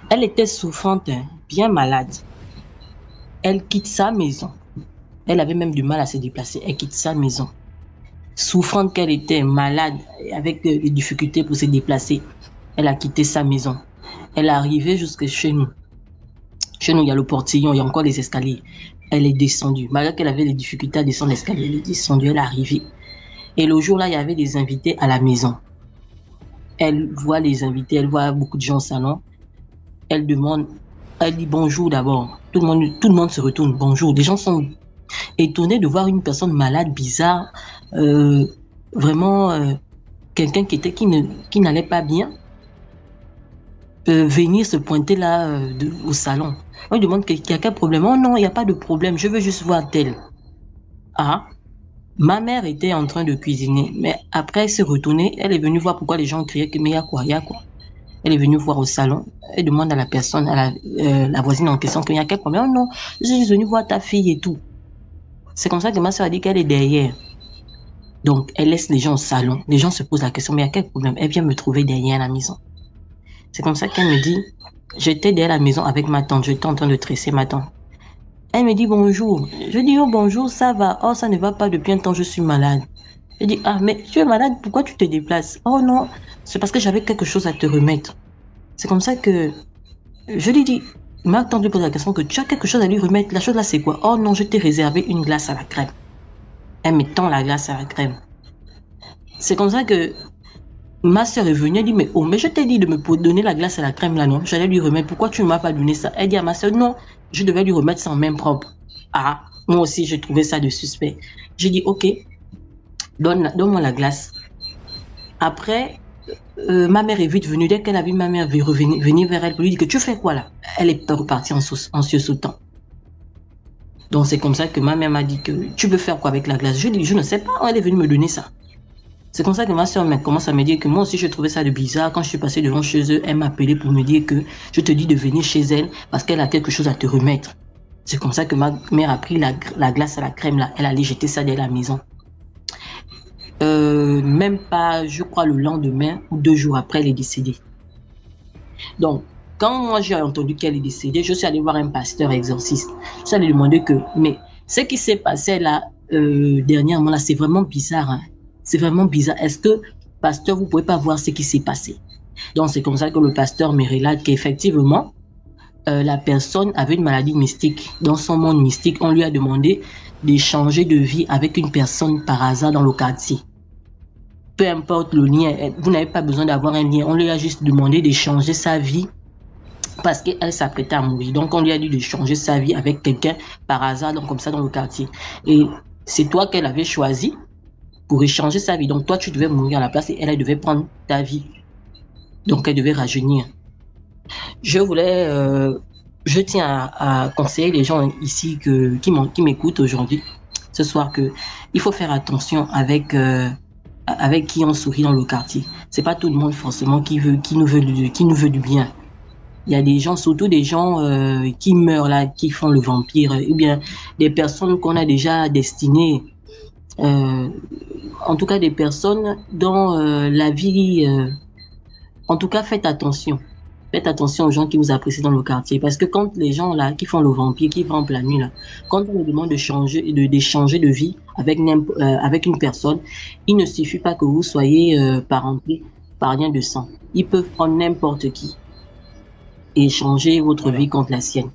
Speaker 6: Elle était souffrante, bien malade. Elle quitte sa maison. Elle avait même du mal à se déplacer, elle quitte sa maison. Souffrante qu'elle était, malade, avec des difficultés pour se déplacer, elle a quitté sa maison. Elle est arrivée jusque chez nous. Chez nous, il y a le portillon, il y a encore les escaliers. elle est descendue. Malgré qu'elle avait des difficultés à descendre l'escalier, elle est descendue, elle est arrivée. Et le jour-là, il y avait des invités à la maison. Elle voit les invités, elle voit beaucoup de gens au salon. Elle demande, elle dit bonjour d'abord. Tout le monde se retourne, bonjour. Les gens sont étonnés de voir une personne malade, bizarre, vraiment quelqu'un qui n'allait pas bien, venir se pointer là au salon. On lui demande qu'il y a quel problème. Oh non, il n'y a pas de problème, je veux juste voir tel. Ah, ma mère était en train de cuisiner, mais après elle s'est retournée, elle est venue voir pourquoi les gens criaient que mais il y a quoi, il y a quoi. Elle est venue voir au salon, elle demande à la personne, à la voisine en question qu'il y a quel problème. Oh non, je suis venue voir ta fille et tout. C'est comme ça que ma soeur a dit qu'elle est derrière. Donc, elle laisse les gens au salon. Les gens se posent la question, mais il y a quel problème? Elle vient me trouver derrière la maison. C'est comme ça qu'elle me dit, j'étais derrière la maison avec ma tante, j'étais en train de tresser ma tante. Elle me dit bonjour. Je dis oh bonjour, ça va. Oh, ça ne va pas depuis un temps, je suis malade. Je dis ah, mais tu es malade, pourquoi tu te déplaces? Oh non, c'est parce que j'avais quelque chose à te remettre. C'est comme ça que je lui dis, ma tante lui pose la question que tu as quelque chose à lui remettre. La chose là, c'est quoi? Oh non, je t'ai réservé une glace à la crème. Elle me tend la glace à la crème. C'est comme ça que ma soeur est venue, elle dit mais oh, mais je t'ai dit de me donner la glace à la crème là, non? J'allais lui remettre, pourquoi tu ne m'as pas donné ça? Elle dit à ma soeur, non, je devais lui remettre sans main propre. Ah, moi aussi, j'ai trouvé ça de suspect. J'ai dit, ok, donne-moi la glace. Après, ma mère est vite venue. Dès qu'elle a vu ma mère venir vers elle, pour lui dire que tu fais quoi là? Elle est repartie en sursautant. Donc c'est comme ça que ma mère m'a dit que tu veux faire quoi avec la glace? Je dis, je ne sais pas, elle est venue me donner ça. C'est comme ça que ma soeur commence à me dire que moi aussi je trouvais ça de bizarre. Quand je suis passée devant chez eux, elle m'a appelé pour me dire que je te dis de venir chez elle parce qu'elle a quelque chose à te remettre. C'est comme ça que ma mère a pris la glace à la crème là. Elle allait jeter ça dans la maison. Même pas, je crois, le lendemain ou 2 jours après, elle est décédée. Donc, quand moi j'ai entendu qu'elle est décédée, je suis allée voir un pasteur exorciste. Je suis allée demander que, mais ce qui s'est passé là, dernièrement là, c'est vraiment bizarre. Hein? C'est vraiment bizarre. Est-ce que, pasteur, vous pouvez pas voir ce qui s'est passé? Donc, c'est comme ça que le pasteur me relate qu'effectivement, la personne avait une maladie mystique. Dans son monde mystique, on lui a demandé d'échanger de vie avec une personne par hasard dans le quartier. Peu importe le lien, vous n'avez pas besoin d'avoir un lien. On lui a juste demandé d'échanger sa vie parce qu'elle s'apprêtait à mourir. Donc, on lui a dit d'échanger sa vie avec quelqu'un par hasard, donc comme ça dans le quartier. Et c'est toi qu'elle avait choisi pour échanger sa vie. Donc, toi, tu devais mourir à la place et elle devait prendre ta vie. Donc, elle devait rajeunir. Je tiens à conseiller les gens ici qui m'écoutent aujourd'hui, ce soir, que il faut faire attention avec qui on sourit dans le quartier. C'est pas tout le monde forcément qui nous veut du bien. Il y a des gens, surtout des gens qui meurent là, qui font le vampire, ou bien des personnes qu'on a déjà destinées. En tout cas, des personnes dont la vie... en tout cas, faites attention. Faites attention aux gens qui vous apprécient dans le quartier. Parce que quand les gens là, qui font le vampire, qui rampent la nuit là, quand on leur demande d'échanger de vie avec une personne, il ne suffit pas que vous soyez parenté par lien de sang. Ils peuvent prendre n'importe qui et échanger votre vie contre la sienne.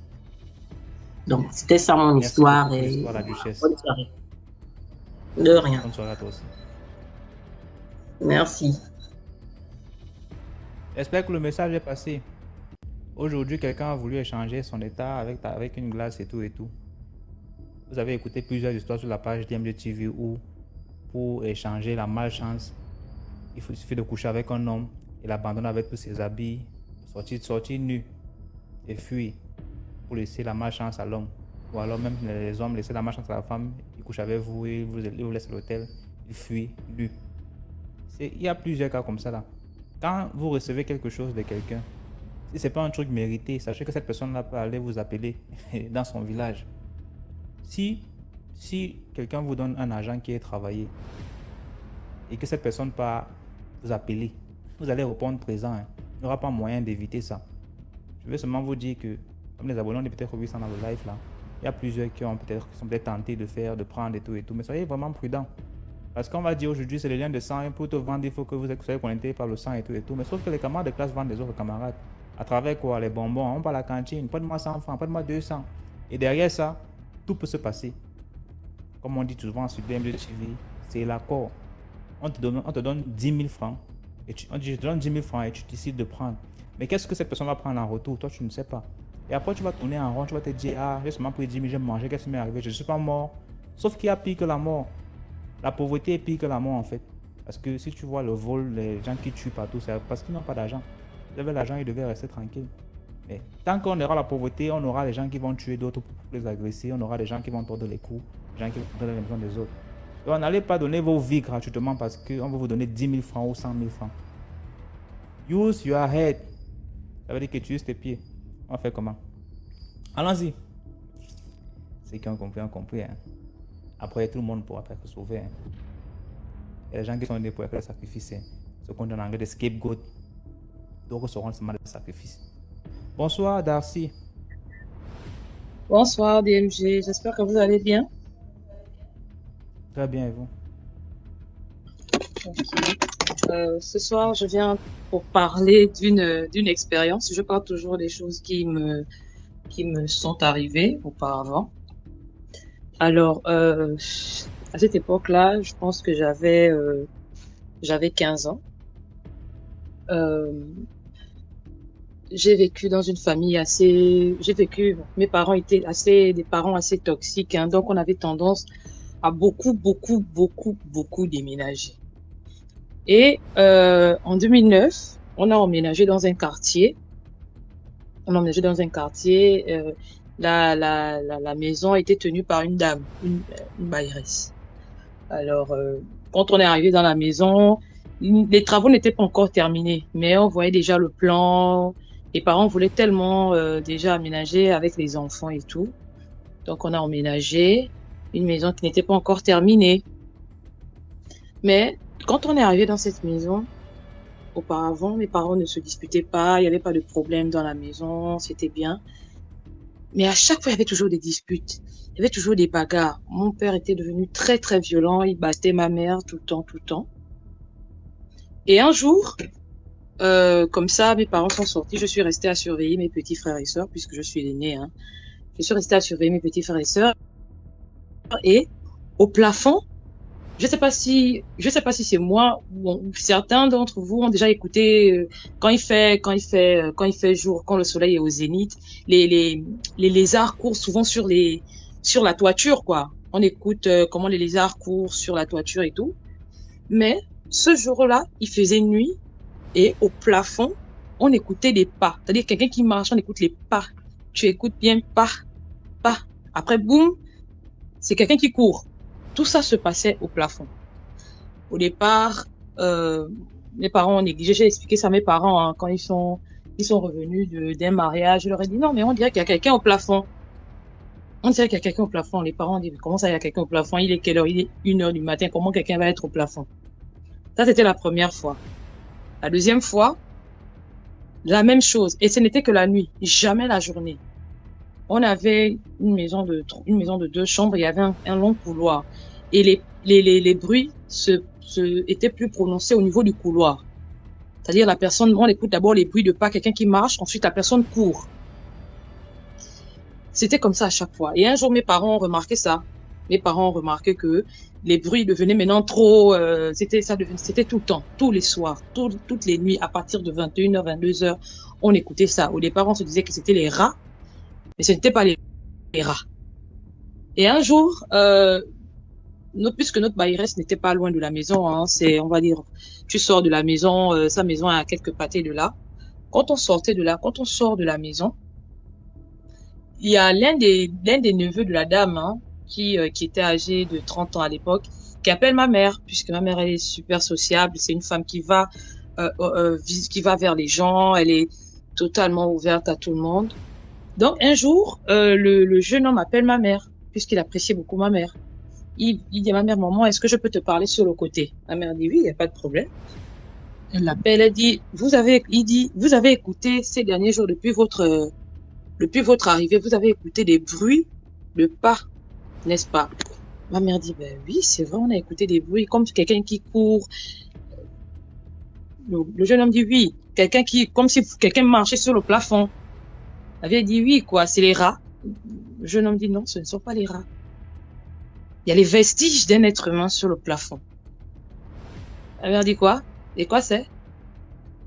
Speaker 6: Donc, c'était ça mon histoire. Et...
Speaker 1: l'histoire, la duchesse.
Speaker 6: Bonne soirée. De rien.
Speaker 1: Bonne soirée à toi aussi.
Speaker 6: Merci.
Speaker 1: J'espère que le message est passé. Aujourd'hui, quelqu'un a voulu échanger son état avec une glace et tout et tout. Vous avez écouté plusieurs histoires sur la page DMG TV où, pour échanger la malchance, il suffit de coucher avec un homme et l'abandonner avec tous ses habits, sortir nu et fuir pour laisser la malchance à l'homme. Ou alors même les hommes laisser la malchance à la femme, ils couchent avec vous, ils vous laissent à l'hôtel, ils fuient nu. Il y a plusieurs cas comme ça là. Quand vous recevez quelque chose de quelqu'un, si ce n'est pas un truc mérité, sachez que cette personne-là peut aller vous appeler dans son village. Si quelqu'un vous donne un argent qui est travaillé et que cette personne part vous appeler, vous allez répondre présent. Hein. Il n'y aura pas moyen d'éviter ça. Je veux seulement vous dire que, comme les abonnés ont peut-être vu ça dans le live là, il y a plusieurs qui sont peut-être tentés de prendre et tout, mais soyez vraiment prudents. Parce qu'on va dire aujourd'hui c'est le lien de sang et pour te vendre il faut que vous soyez connecté par le sang et tout. Mais sauf que les camarades de classe vendent des autres camarades. À travers quoi? Les bonbons, on va à la cantine, pas de moi 100 francs, pas de moi 200. Et derrière ça, tout peut se passer. Comme on dit souvent sur BMG TV, c'est l'accord. On te donne 10 000 francs. On dit, je te donne 10 000 francs et tu décides de prendre. Mais qu'est-ce que cette personne va prendre en retour? Toi, tu ne sais pas. Et après, tu vas tourner en rond, tu vas te dire, ah, j'ai seulement pris 10 000, j'ai mangé, qu'est-ce qui m'est arrivé? Je ne suis pas mort. Sauf qu'il y a pire que la mort. La pauvreté est pire que la mort, en fait. Parce que si tu vois le vol, les gens qui tuent partout, c'est parce qu'ils n'ont pas d'argent. S'ils avaient l'argent, ils devaient rester tranquilles. Mais tant qu'on aura la pauvreté, on aura les gens qui vont tuer d'autres pour les agresser, on aura les gens qui vont tordre les coups, les gens qui vont tordre les maisons des autres. Donc, n'allez pas donner vos vies gratuitement parce qu'on va vous donner 10 000 francs ou 100 000 francs. Use your head. Ça veut dire que tu uses tes pieds. On va faire comment? Allons-y. Ceux qui ont compris ont compris. Hein. Après, tout le monde pourra pas se sauver. Hein. Il y a des gens qui sont nés pour faire le sacrifice. Hein. Ce qu'on dit en anglais des scapegoats. D'autres seront seulement des sacrifices. Bonsoir Darcy.
Speaker 7: Bonsoir DMG, j'espère que vous allez bien.
Speaker 1: Très bien, et vous?
Speaker 7: Okay. Ce soir, je viens pour parler d'une expérience. Je parle toujours des choses qui me sont arrivées auparavant. Alors, à cette époque-là, je pense que j'avais 15 ans. J'ai vécu dans une famille mes parents étaient des parents assez toxiques, hein, donc on avait tendance à beaucoup déménager. Et en 2009, on a emménagé dans un quartier. La maison était tenue par une dame, une bailleresse. Alors, quand on est arrivé dans la maison, les travaux n'étaient pas encore terminés, mais on voyait déjà le plan. Les parents voulaient tellement déjà aménager avec les enfants et tout. Donc, on a emménagé une maison qui n'était pas encore terminée. Mais quand on est arrivé dans cette maison, auparavant, mes parents ne se disputaient pas, il n'y avait pas de problème dans la maison, c'était bien. Mais à chaque fois, il y avait toujours des disputes. Il y avait toujours des bagarres. Mon père était devenu très, très violent. Il battait ma mère tout le temps. Et un jour, comme ça, mes parents sont sortis. Je suis restée à surveiller mes petits frères et sœurs, puisque je suis l'aînée. Hein. Je suis restée à surveiller mes petits frères et sœurs. Et au plafond, je sais pas si c'est moi ou certains d'entre vous ont déjà écouté quand il fait jour, quand le soleil est au zénith, les lézards courent souvent sur la toiture, quoi. On écoute comment les lézards courent sur la toiture et tout. Mais ce jour-là, il faisait nuit et au plafond, on écoutait des pas. C'est-à-dire quelqu'un qui marche, on écoute les pas. Tu écoutes bien pas. Après, boum, c'est quelqu'un qui court. Tout ça se passait au plafond. Au départ, mes parents ont négligé. J'ai expliqué ça à mes parents hein, quand ils sont revenus d'un mariage. Je leur ai dit non, mais on dirait qu'il y a quelqu'un au plafond. On dirait qu'il y a quelqu'un au plafond. Les parents ont dit comment ça, il y a quelqu'un au plafond? Il est quelle heure? Il est 1h du matin. Comment quelqu'un va être au plafond? Ça, c'était la première fois. La deuxième fois, la même chose. Et ce n'était que la nuit, jamais la journée. On avait une maison de 2 chambres, il y avait un long couloir. Et les bruits étaient plus prononcés au niveau du couloir. C'est-à-dire on écoute d'abord les bruits de pas, quelqu'un qui marche, ensuite la personne court. C'était comme ça à chaque fois. Et un jour, mes parents ont remarqué ça. Mes parents ont remarqué que les bruits devenaient maintenant trop, c'était tout le temps, tous les soirs, toutes les nuits, à partir de 21h, 22h, on écoutait ça. Au départ, on se disait que c'était les rats. Mais ce n'était pas les rats. Et un jour, puisque notre bailleresse n'était pas loin de la maison, hein, on va dire, tu sors de la maison, sa maison est à quelques pâtés de là. Quand on sort de la maison, il y a l'un des neveux de la dame, hein, qui était âgé de 30 ans à l'époque, qui appelle ma mère, puisque ma mère elle est super sociable, c'est une femme qui va vers les gens, elle est totalement ouverte à tout le monde. Donc, un jour, le jeune homme appelle ma mère, puisqu'il appréciait beaucoup ma mère. Il dit à ma mère, maman, est-ce que je peux te parler sur le côté? Ma mère dit, oui, il n'y a pas de problème. Elle l'appelle, elle dit, vous avez écouté ces derniers jours, depuis votre arrivée, vous avez écouté des bruits de pas, n'est-ce pas? Ma mère dit, ben oui, c'est vrai, on a écouté des bruits, comme quelqu'un qui court. Le jeune homme dit, oui, comme si quelqu'un marchait sur le plafond. La vieille dit oui, quoi, c'est les rats. Le jeune homme dit non, ce ne sont pas les rats. Il y a les vestiges d'un être humain sur le plafond. La mère dit quoi? Et quoi c'est?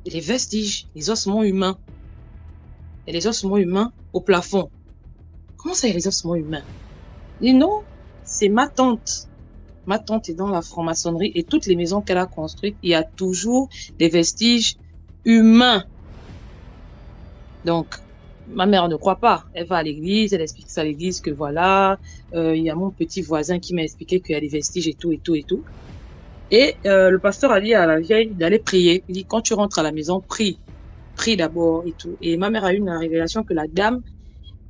Speaker 7: Les vestiges, les ossements humains. Il y a les ossements humains au plafond. Comment ça, il y a les ossements humains? Il dit non, c'est ma tante. Ma tante est dans la franc-maçonnerie et toutes les maisons qu'elle a construites, il y a toujours des vestiges humains. Donc, ma mère ne croit pas. Elle va à l'église, elle explique ça à l'église que voilà, il y a mon petit voisin qui m'a expliqué qu'il y a des vestiges et tout, et tout, et tout. Et le pasteur a dit à la vieille d'aller prier. Il dit, quand tu rentres à la maison, prie. Prie d'abord et tout. Et ma mère a eu une révélation que la dame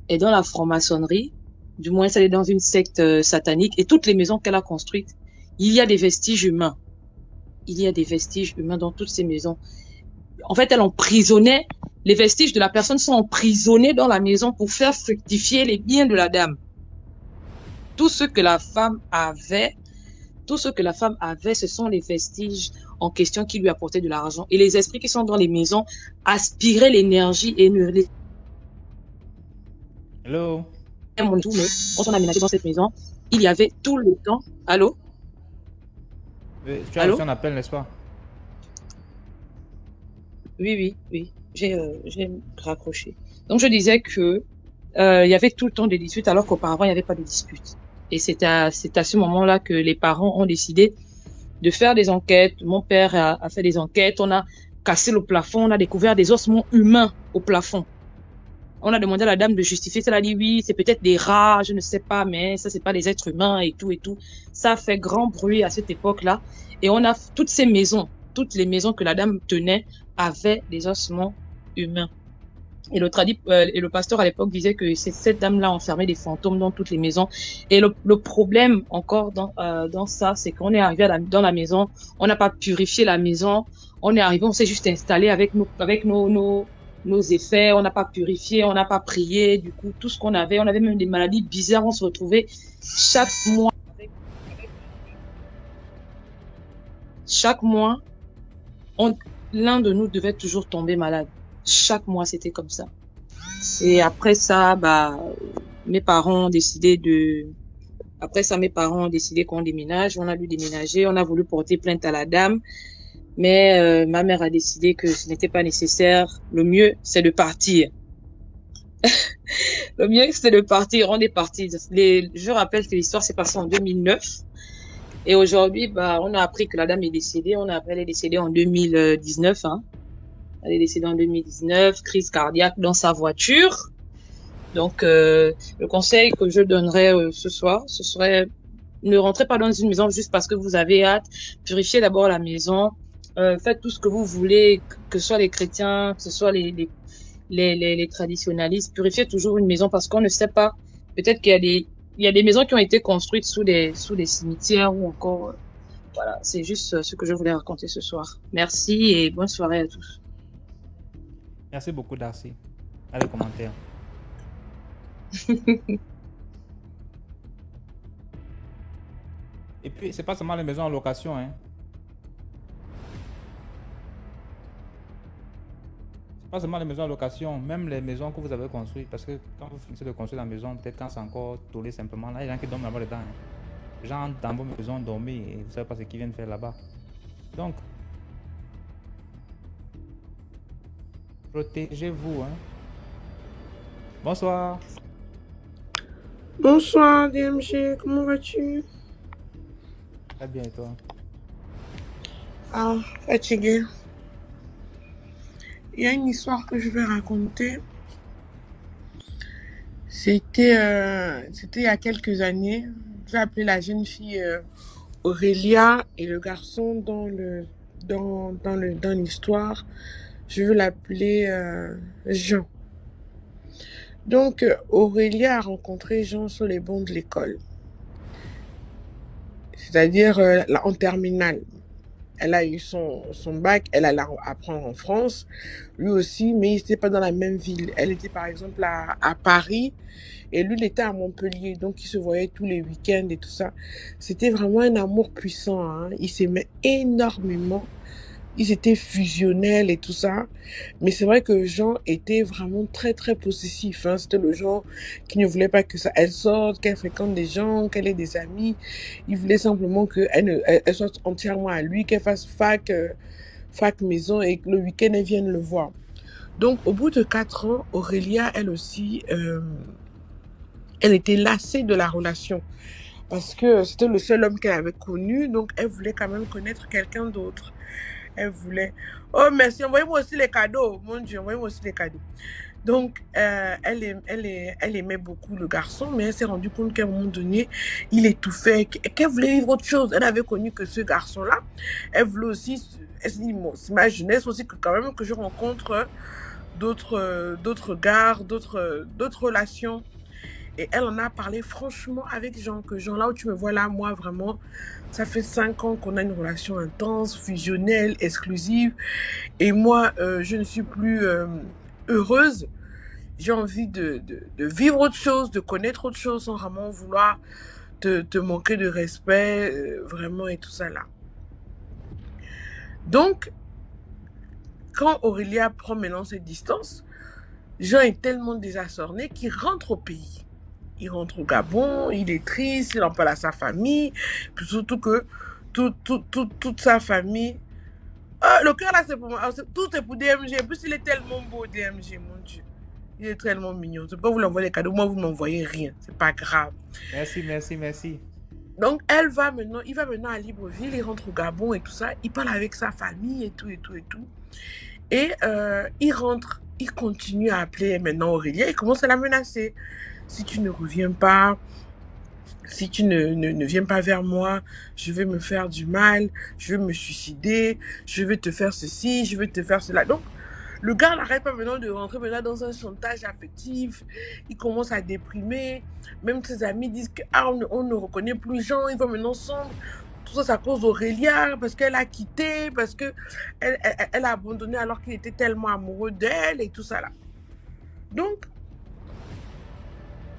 Speaker 7: est dans la franc-maçonnerie. Du moins, elle est dans une secte satanique. Et toutes les maisons qu'elle a construites, il y a des vestiges humains. Il y a des vestiges humains dans toutes ces maisons. En fait, elle emprisonnait, les vestiges de la personne sont emprisonnés dans la maison pour faire fructifier les biens de la dame. Tout ce que la femme avait, ce sont les vestiges en question qui lui apportaient de l'argent. Et les esprits qui sont dans les maisons aspiraient l'énergie et ne les...
Speaker 1: Hello?
Speaker 7: Mais quand on a aménagé dans cette maison, il y avait tout le temps... Allô?
Speaker 1: Tu as reçu un appel, n'est-ce pas?
Speaker 7: Oui. J'ai raccroché. Donc, je disais que il y avait tout le temps des disputes alors qu'auparavant, il n'y avait pas de disputes. Et c'est à ce moment-là que les parents ont décidé de faire des enquêtes. Mon père a fait des enquêtes. On a cassé le plafond. On a découvert des ossements humains au plafond. On a demandé à la dame de justifier. Elle a dit oui, c'est peut-être des rats, je ne sais pas, mais ça, c'est pas des êtres humains et tout et tout. Ça a fait grand bruit à cette époque-là. Et on a toutes ces maisons, toutes les maisons que la dame tenait avaient des ossements humains. Et le pasteur à l'époque disait que cette dame-là enfermait des fantômes dans toutes les maisons. Et le problème encore dans ça, c'est qu'on est arrivé dans la maison, on n'a pas purifié la maison, on est arrivé, on s'est juste installé avec nos effets, on n'a pas purifié, on n'a pas prié, du coup, tout ce qu'on avait, on avait même des maladies bizarres, on se retrouvait chaque mois, l'un de nous devait toujours tomber malade. Chaque mois, c'était comme ça. Et après ça, mes parents ont décidé qu'on déménage, on a dû déménager, on a voulu porter plainte à la dame. Mais ma mère a décidé que ce n'était pas nécessaire. Le mieux, c'est de partir. Le mieux, c'est de partir. On est parti. Je rappelle que l'histoire s'est passée en 2009. Et aujourd'hui, on a appris que la dame est décédée. Elle est décédée en 2019. Hein. Elle est décédée en 2019, crise cardiaque dans sa voiture. Donc, le conseil que je donnerais ce soir, ce serait ne rentrez pas dans une maison juste parce que vous avez hâte. Purifiez d'abord la maison. Faites tout ce que vous voulez, que ce soit les chrétiens, que ce soit les traditionalistes. Purifiez toujours une maison parce qu'on ne sait pas. Peut-être qu'il y a des maisons qui ont été construites sous des cimetières ou encore. Voilà, c'est juste ce que je voulais raconter ce soir. Merci et bonne soirée à tous.
Speaker 1: Merci beaucoup, Darcy. À les commentaires. Et puis, c'est pas seulement les maisons en location, hein. C'est pas seulement les maisons en location, même les maisons que vous avez construites. Parce que quand vous finissez de construire la maison, peut-être quand c'est encore tourné simplement, là, il y a des gens qui dorment là-bas dedans. Hein. Les gens entrent dans vos maisons dormir et vous savez pas ce qu'ils viennent faire là-bas. Donc, protégez-vous, hein. Bonsoir.
Speaker 8: Bonsoir DMG, comment vas-tu?
Speaker 1: Très bien, et toi?
Speaker 8: Ah, fatiguée. Il y a une histoire que je vais raconter. C'était il y a quelques années. Je vais appeler la jeune fille Aurélia et le garçon dans l'histoire, je veux l'appeler Jean. Donc, Aurélia a rencontré Jean sur les bancs de l'école. C'est-à-dire en terminale. Elle a eu son bac, elle allait apprendre en France, lui aussi, mais ils n'étaient pas dans la même ville. Elle était par exemple à Paris et lui, il était à Montpellier, donc ils se voyaient tous les week-ends et tout ça. C'était vraiment un amour puissant, hein. Ils s'aimaient énormément. ils étaient fusionnels et tout ça. Mais c'est vrai que Jean était vraiment très, très possessif. Hein. C'était le genre qui ne voulait pas que ça, elle sorte, qu'elle fréquente des gens, qu'elle ait des amis. Il voulait simplement elle soit entièrement à lui, qu'elle fasse fac maison et que le week-end, elle vienne le voir. Donc, au bout de 4 ans, Aurélia, elle aussi, elle était lassée de la relation. Parce que c'était le seul homme qu'elle avait connu, donc elle voulait quand même connaître quelqu'un d'autre. Elle voulait... Oh, merci, envoyez-moi aussi les cadeaux. Mon Dieu, envoyez-moi aussi les cadeaux. Donc, elle aimait beaucoup le garçon, mais elle s'est rendue compte qu'à un moment donné, il étouffait, qu'elle voulait vivre autre chose. Elle avait connu que ce garçon-là. Elle voulait aussi... Elle s'est dit, bon, c'est ma jeunesse aussi, que quand même que je rencontre d'autres gars, d'autres relations. Et elle en a parlé franchement avec Jean, que Jean, là où tu me vois là, moi vraiment, ça fait 5 ans qu'on a une relation intense, fusionnelle, exclusive. Et moi, je ne suis plus heureuse. J'ai envie de vivre autre chose, de connaître autre chose sans vraiment vouloir te manquer de respect, vraiment, et tout ça là. Donc, quand Aurélia prend maintenant ses distances, Jean est tellement désarçonné qu'il rentre au pays. Il rentre au Gabon, il est triste, il en parle à sa famille, puis surtout que toute sa famille... Ah, le cœur là, c'est pour moi. Tout est pour DMG. En plus, il est tellement beau, DMG, mon Dieu. Il est tellement mignon. C'est pas vous l'envoyer les cadeaux, moi, vous m'envoyez rien. C'est pas grave.
Speaker 1: Merci.
Speaker 8: Donc, il va maintenant à Libreville, il rentre au Gabon et tout ça. Il parle avec sa famille et tout. Et il rentre, il continue à appeler maintenant Aurélia. Il commence à la menacer. Si tu ne reviens pas, si tu ne viens pas vers moi, je vais me faire du mal, je vais me suicider, je vais te faire ceci, je vais te faire cela. Donc, le gars n'arrête pas maintenant de rentrer maintenant dans un chantage affectif. Il commence à déprimer. Même ses amis disent qu'on ne reconnaît plus Jean, ils vont maintenant sombre. Tout ça, c'est à cause d'Aurélia, parce qu'elle a quitté, parce qu'elle a abandonné alors qu'il était tellement amoureux d'elle et tout ça là. Donc,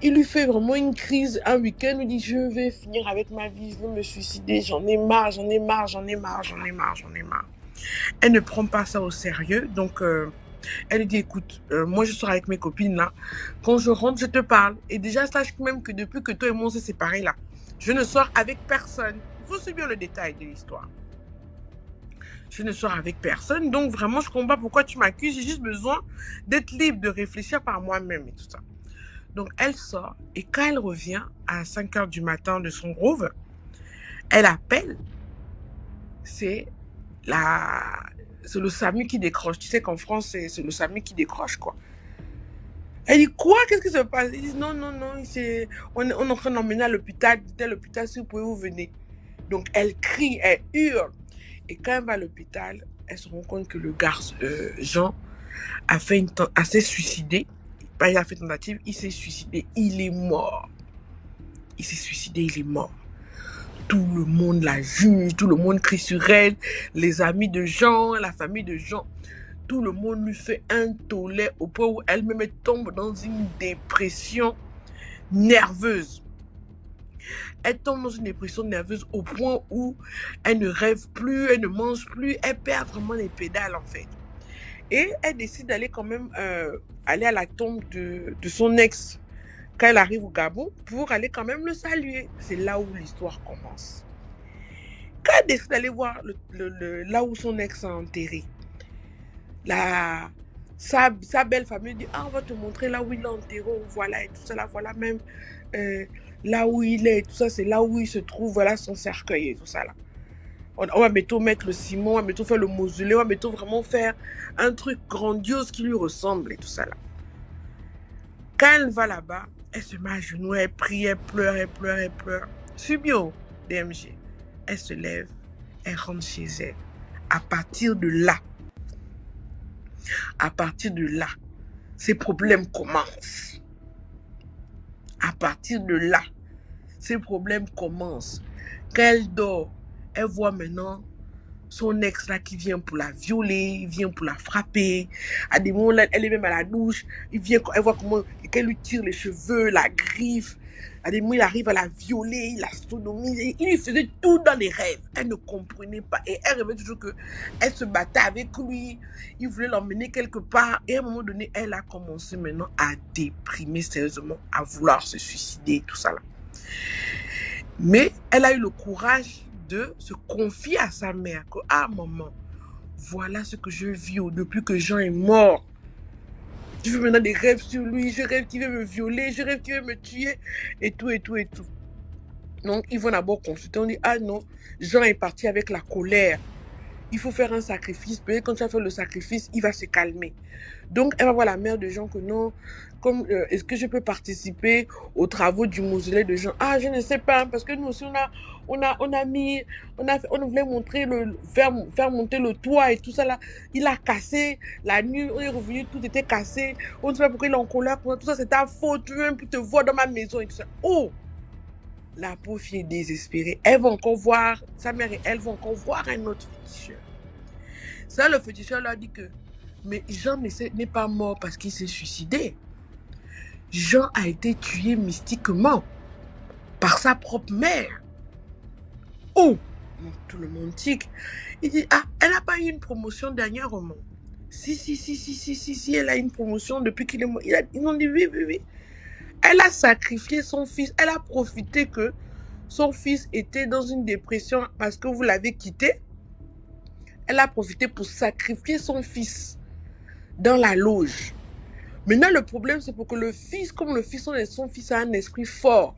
Speaker 8: il lui fait vraiment une crise un week-end. Il dit, je vais finir avec ma vie, je veux me suicider, j'en ai marre. Elle ne prend pas ça au sérieux. Donc, elle lui dit, écoute, moi je sors avec mes copines là. Quand je rentre, je te parle. Et déjà, sache même que depuis que toi et moi on s'est séparés là, je ne sors avec personne. Il faut suivre le détail de l'histoire. Je ne sors avec personne. Donc, vraiment, je ne comprends pas pourquoi tu m'accuses. J'ai juste besoin d'être libre, de réfléchir par moi-même et tout ça. Donc, elle sort et quand elle revient à 5 h du matin de son groove, elle appelle. C'est le SAMU qui décroche. Tu sais qu'en France, c'est le SAMU qui décroche, quoi. Elle dit, quoi? Qu'est-ce qui se passe? Ils disent, non, on est en train d'emmener à l'hôpital. Tel l'hôpital, si vous pouvez, vous venez. Donc, elle crie, elle hurle. Et quand elle va à l'hôpital, elle se rend compte que le garçon, Jean, s'est suicidé. Il a fait tentative, il s'est suicidé, il est mort. Il s'est suicidé, il est mort. Tout le monde la juge, tout le monde crie sur elle, les amis de Jean, la famille de Jean. Tout le monde lui fait un tollé au point où elle-même tombe dans une dépression nerveuse. Elle tombe dans une dépression nerveuse au point où elle ne rêve plus, elle ne mange plus, elle perd vraiment les pédales en fait. Et elle décide d'aller quand même aller à la tombe de son ex quand elle arrive au Gabon pour aller quand même le saluer. C'est là où l'histoire commence. Quand elle décide d'aller voir là où son ex est enterré, sa belle famille dit, on va te montrer là où il est enterré, voilà, et tout ça là, voilà même là où il est, et tout ça, c'est là où il se trouve, voilà son cercueil et tout ça là. On va bientôt mettre le ciment, on va bientôt faire le mausolée, on va bientôt vraiment faire un truc grandiose qui lui ressemble et tout ça là. Quand elle va là-bas, elle se met à genoux, elle prie, elle pleure. Subio, DMG, elle se lève, elle rentre chez elle. À partir de là, ses problèmes commencent. Quand elle dort, elle voit maintenant son ex là qui vient pour la violer, il vient pour la frapper. À des moments là, elle est même à la douche, elle voit comment elle lui tire les cheveux, la griffe. Il arrive à la violer, il la sodomise, il lui faisait tout dans les rêves. Elle ne comprenait pas. Et elle rêvait toujours qu'elle se battait avec lui. Il voulait l'emmener quelque part. Et à un moment donné, elle a commencé maintenant à déprimer sérieusement, à vouloir se suicider, tout ça là. Mais elle a eu le courage de se confier à sa mère. Que, ah maman, voilà ce que je vis depuis que Jean est mort. Je fais maintenant des rêves sur lui, je rêve qu'il veut me violer, je rêve qu'il veut me tuer, et tout, et tout, et tout. Donc, ils vont d'abord consulter. On dit, ah non, Jean est parti avec la colère. Il faut faire un sacrifice. Peut-être quand tu vas faire le sacrifice, il va se calmer. Donc, elle va voir la mère de Jean que non, est-ce que je peux participer aux travaux du mausolée de Jean? Ah, je ne sais pas, parce que nous aussi, on voulait montrer faire monter le toit et tout ça là. Il a cassé, la nuit, on est revenu, tout était cassé. On ne sait pas pourquoi il est en colère, tout ça, c'est ta faute, tu veux même plus te voir dans ma maison et tout ça. Oh! La pauvre fille est désespérée. Elle va encore voir, sa mère et elle vont encore voir un autre féticheur. Ça, le féticheur leur dit que, mais Jean n'est pas mort parce qu'il s'est suicidé. Jean a été tué mystiquement par sa propre mère. Oh! Tout le monde tique. Il dit, ah, elle n'a pas eu une promotion dernièrement. Si, elle a une promotion depuis qu'il est mort. Ils ont dit, oui. Elle a sacrifié son fils. Elle a profité que son fils était dans une dépression parce que vous l'avez quitté. Elle a profité pour sacrifier son fils dans la loge. Maintenant, le problème, c'est pour que le fils, comme le fils, son fils a un esprit fort.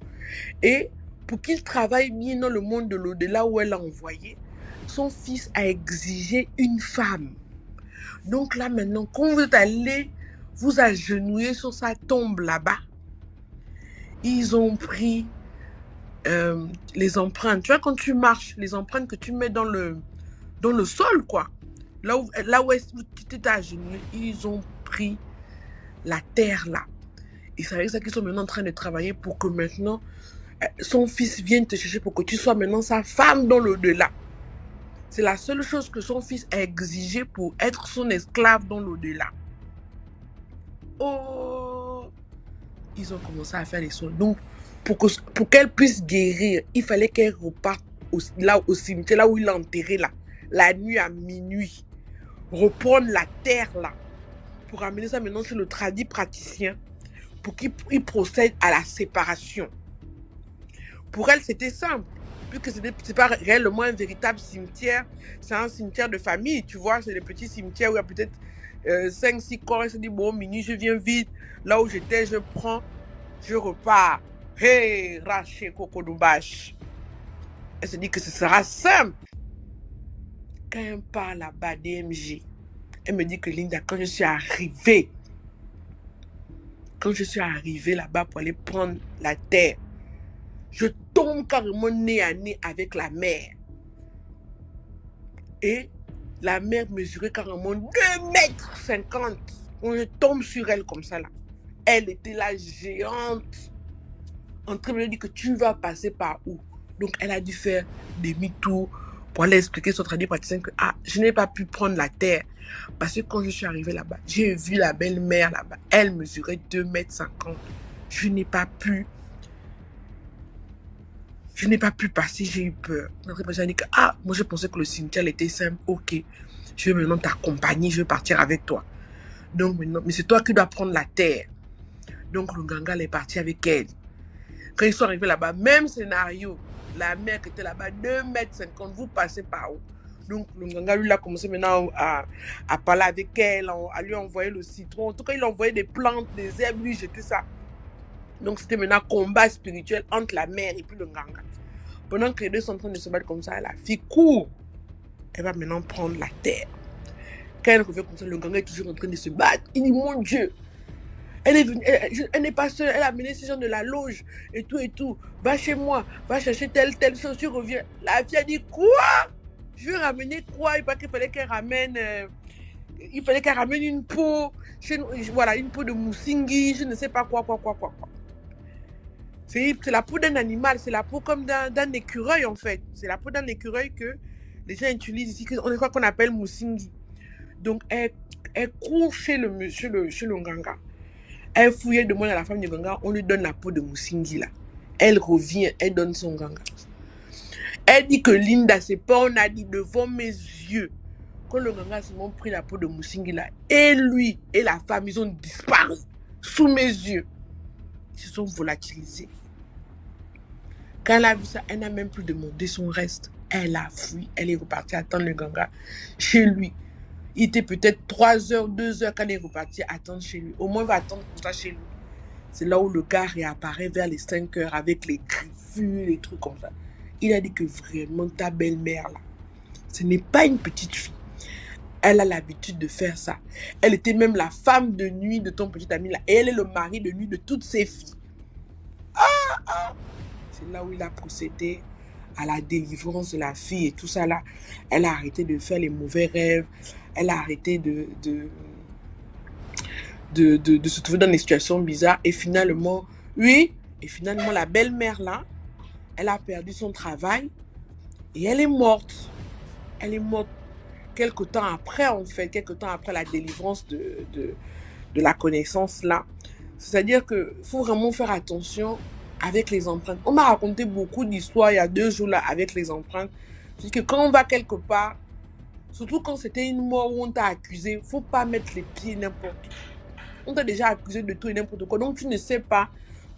Speaker 8: Et pour qu'il travaille bien dans le monde de l'au-delà où elle l'a envoyé, son fils a exigé une femme. Donc là, maintenant, quand vous êtes allé vous agenouiller sur sa tombe là-bas, ils ont pris les empreintes. Tu vois, quand tu marches, les empreintes que tu mets dans le sol, quoi. Là où tu t'es agenouillé, ils ont pris la terre là. Et c'est avec ça qu'ils sont maintenant en train de travailler pour que maintenant, son fils vienne te chercher pour que tu sois maintenant sa femme dans l'au-delà. C'est la seule chose que son fils a exigé pour être son esclave dans l'au-delà. Oh! Ils ont commencé à faire les soins. Donc, pour qu'elle puisse guérir, il fallait qu'elle reparte au cimetière, là où il l'a enterré, là, la nuit à minuit. Reprendre la terre, là, pour amener ça maintenant chez le tradit praticien, pour qu'il procède à la séparation. Pour elle, c'était simple, puisque c'est pas réellement un véritable cimetière, c'est un cimetière de famille, tu vois, c'est des petits cimetières où il y a peut-être 5-6 corps, elle se dit, bon, minuit, je viens vite, là où j'étais, je prends, je repars. Hey, Raché Kokodoubache. Elle se dit que ce sera simple. Quand elle parle là-bas DMG, elle me dit que Linda, quand je suis arrivée là-bas pour aller prendre la terre, je tombe carrément nez à nez avec la mer. Et la mer mesurait carrément 2,50 m. Quand je tombe sur elle comme ça là, elle était la géante. En train de me dire que tu vas passer par où? Donc, elle a dû faire demi-tour pour aller expliquer son tradit praticien que je n'ai pas pu prendre la terre. Parce que quand je suis arrivée là-bas, j'ai vu la belle-mère là-bas. Elle mesurait 2,50 m. Je n'ai pas pu passer, j'ai eu peur. Notre président a dit que, moi je pensais que le cimetière était simple. Ok, je vais maintenant t'accompagner, je vais partir avec toi. Donc maintenant, mais c'est toi qui dois prendre la terre. Donc le Nganga est parti avec elle. Quand ils sont arrivés là-bas, même scénario, la mère qui était là-bas, 2,50 m, vous passez par où? Donc le Nganga, lui, il a commencé maintenant à parler avec elle, à lui envoyer le citron. En tout cas, il envoyait des plantes, des herbes, lui jetait ça. Donc c'était maintenant combat spirituel entre la mère et puis le Nganga. Pendant que les deux sont en train de se battre comme ça, la fille court. Elle va maintenant prendre la terre. Quand elle revient comme ça, le Nganga est toujours en train de se battre. Il dit, mon Dieu, elle est venue, elle n'est pas seule, elle a amené ces gens de la loge et tout. Va chez moi, va chercher telle chose, tu reviens. La fille a dit, quoi? Je vais ramener quoi? Il fallait qu'elle ramène... il fallait qu'elle ramène une peau, voilà, une peau de moussingi, je ne sais pas quoi. C'est la peau d'un animal, c'est la peau comme d'un écureuil en fait. C'est la peau d'un écureuil que les gens utilisent ici, qu'on appelle moussingi. Donc elle court chez le Nganga. Elle fouille, elle demande à la femme du Nganga, on lui donne la peau de moussingi là. Elle revient, elle donne son ganga. Elle dit que Linda, c'est pas, on a dit devant mes yeux. Quand le ganga a seulement pris la peau de Musingila, et lui et la femme, ils ont disparu sous mes yeux. Ils se sont volatilisés. Quand elle a vu ça, elle n'a même plus demandé son reste. Elle a fui, elle est repartie attendre le ganga chez lui. Il était peut-être 3 heures, 2 heures quand elle est repartie attendre chez lui. Au moins, il va attendre pour ça chez lui. C'est là où le gars réapparaît vers les 5 heures avec les griffures, les trucs comme ça. Il a dit que vraiment, ta belle-mère là, ce n'est pas une petite fille. Elle a l'habitude de faire ça. Elle était même la femme de nuit de ton petit ami là. Et elle est le mari de nuit de toutes ses filles. C'est là où il a procédé à la délivrance de la fille et tout ça là. Elle a arrêté de faire les mauvais rêves. Elle a arrêté de se trouver dans des situations bizarres. Et finalement, la belle-mère là, elle a perdu son travail et elle est morte. Elle est morte quelque temps après, en fait, quelque temps après la délivrance de la connaissance là. C'est-à-dire qu'il faut vraiment faire attention avec les empreintes. On m'a raconté beaucoup d'histoires il y a 2 jours là avec les empreintes. C'est que quand on va quelque part, surtout quand c'était une mort où on t'a accusé, il ne faut pas mettre les pieds n'importe où. On t'a déjà accusé de tout et n'importe quoi. Donc, tu ne sais pas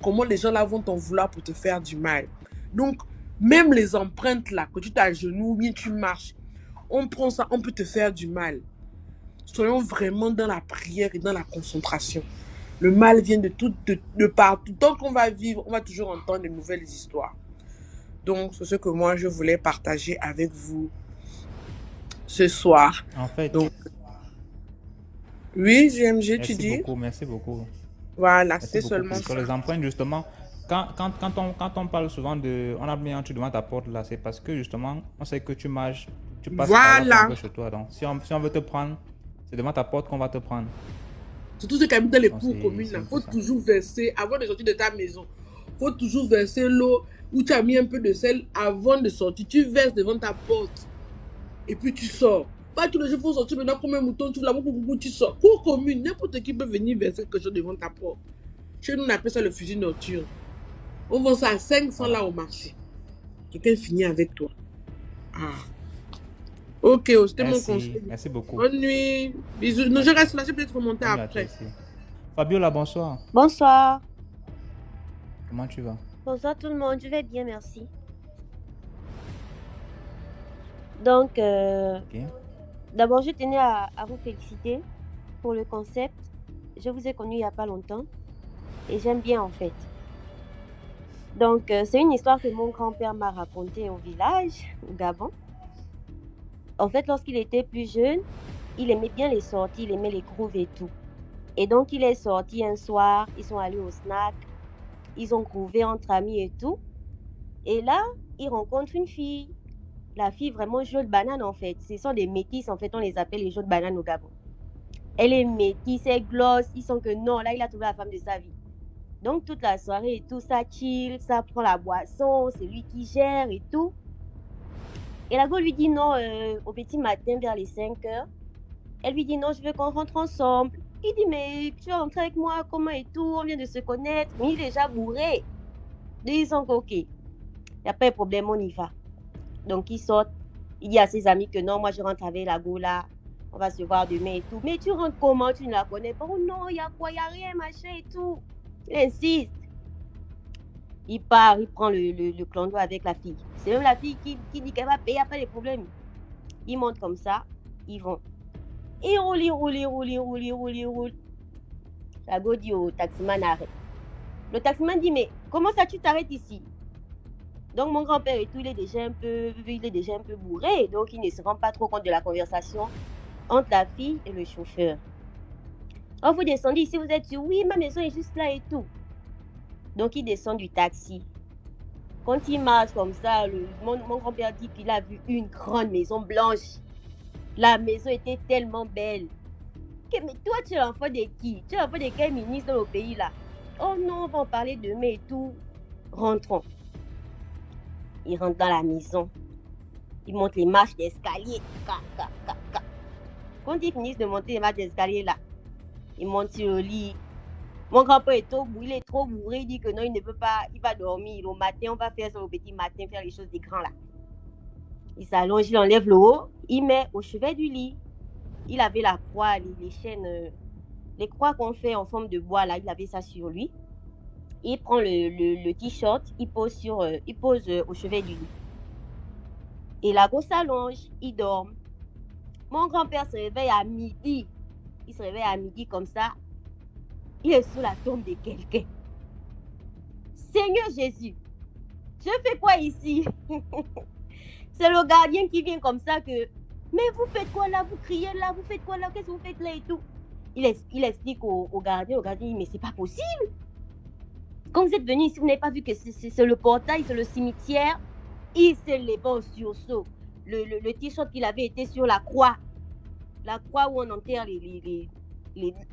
Speaker 8: comment les gens là vont t'en vouloir pour te faire du mal. Donc, même les empreintes là, que tu t'agenouilles ou bien tu marches, on prend ça, on peut te faire du mal. Soyons vraiment dans la prière et dans la concentration. Le mal vient de partout. Tant qu'on va vivre, on va toujours entendre de nouvelles histoires. Donc, c'est ce que moi, je voulais partager avec vous ce soir.
Speaker 1: En fait,
Speaker 8: Donc, oui, GMG, tu dis?
Speaker 1: Merci beaucoup.
Speaker 8: Voilà,
Speaker 1: Merci
Speaker 8: c'est
Speaker 1: beaucoup.
Speaker 8: seulement
Speaker 1: Parce que
Speaker 8: ça.
Speaker 1: les empreintes, justement, quand on parle souvent de... On a bien tu devant ta porte là, c'est parce que justement, on sait que tu marches, tu passes par là pour chez toi. Donc, si on veut te prendre, c'est devant ta porte qu'on va te prendre.
Speaker 8: Surtout ceux qui habitent dans les
Speaker 1: Donc,
Speaker 8: cours
Speaker 1: c'est-
Speaker 8: communes, il
Speaker 1: c'est
Speaker 8: faut
Speaker 1: ça.
Speaker 8: toujours verser, avant de sortir de ta maison, il faut toujours verser l'eau où tu as mis un peu de sel avant de sortir. Tu verses devant ta porte et puis tu sors. Pas tous les jours, il faut sortir maintenant comme un mouton, tu ouvres la bouche, tu sors. Cours commune, n'importe qui peut venir verser quelque chose devant ta porte. Chez nous, on appelle ça le fusil nocturne. On vend ça à 500 là au marché. Quelqu'un finit avec toi. Ah. Ok, c'était mon conseil.
Speaker 1: Merci beaucoup.
Speaker 8: Bonne nuit. Bisous. Non, je reste là, je peux peut-être remonter
Speaker 1: Bonne nuit à toi
Speaker 8: après.
Speaker 1: aussi. Fabiola, bonsoir.
Speaker 2: Bonsoir.
Speaker 1: Comment tu vas?
Speaker 2: Bonsoir tout le monde, je vais bien, merci. Donc,
Speaker 1: Ok.
Speaker 2: d'abord, je tenais à vous féliciter pour le concept. Je vous ai connu il n'y a pas longtemps et j'aime bien en fait. Donc, c'est une histoire que mon grand-père m'a racontée au village, au Gabon. En fait, lorsqu'il était plus jeune, il aimait bien les sorties, il aimait les grooves et tout. Et donc, il est sorti un soir, ils sont allés au snack, ils ont groové entre amis et tout. Et là, il rencontre une fille. La fille vraiment jaune banane en fait. Ce sont des métisses en fait, on les appelle les jaunes bananes au Gabon. Elle est métisse, elle gloss, ils sont que non, là il a trouvé la femme de sa vie. Donc toute la soirée et tout, ça chill, ça prend la boisson, c'est lui qui gère et tout. Et la go lui dit non au petit matin vers les 5 heures. Elle lui dit non, je veux qu'on rentre ensemble. Il dit mais tu vas rentrer avec moi, comment et tout, on vient de se connaître. Mais il est déjà bourré. Ils sont ok. Il n'y a pas de problème, on y va. Donc il sort, il dit à ses amis que non, moi je rentre avec la go là, on va se voir demain et tout. Mais tu rentres comment, tu ne la connais pas? Oh non, il y a quoi, il n'y a rien, machin et tout. Il insiste. Il part, il prend le clando avec la fille. C'est même la fille qui dit qu'elle va payer, il n'y a pas de problème. Ils montent comme ça, ils vont. Ils roulent. La go dit au taximan arrête. Le taximan dit mais comment ça tu t'arrêtes ici? Donc mon grand-père et tout, il est déjà un peu bourré, donc il ne se rend pas trop compte de la conversation entre la fille et le chauffeur. Oh, vous descendez ici, vous êtes sûr? Oui, ma maison est juste là et tout. Donc il descend du taxi. Quand il marche comme ça, mon grand-père dit qu'il a vu une grande maison blanche. La maison était tellement belle. Mais toi, tu es l'enfant de qui? Tu es l'enfant de quel ministre dans le pays là? Oh non, on va en parler demain et tout. Rentrons. Ils rentrent dans la maison. Ils montent les marches d'escalier. Quand ils finissent de monter les marches d'escalier là, ils montent sur le lit.
Speaker 9: Mon grand-père est trop bourré, il est trop bourré, il dit que non, il ne peut pas, il va dormir. Au matin, on va faire ça au petit matin, faire les choses des grands là. Il s'allonge, il enlève le haut, il met au chevet du lit. Il avait la croix, les chaînes, les croix qu'on fait en forme de bois là, il avait ça sur lui. Il prend le t-shirt, il pose au chevet du lit. Et la grosse s'allonge, il dort. Mon grand-père se réveille à midi. Il se réveille à midi comme ça. Il est sous la tombe de quelqu'un. Seigneur Jésus, je fais quoi ici? C'est le gardien qui vient comme ça que... Mais vous faites quoi là? Vous criez là? Vous faites quoi là? Qu'est-ce que vous faites là et tout? Il explique au gardien. Le gardien dit, mais c'est pas possible. Quand vous êtes venu ici, vous n'avez pas vu que c'est le portail, c'est le cimetière. Il s'est levé en sursaut. Le t-shirt qu'il avait été sur la croix. La croix où on enterre les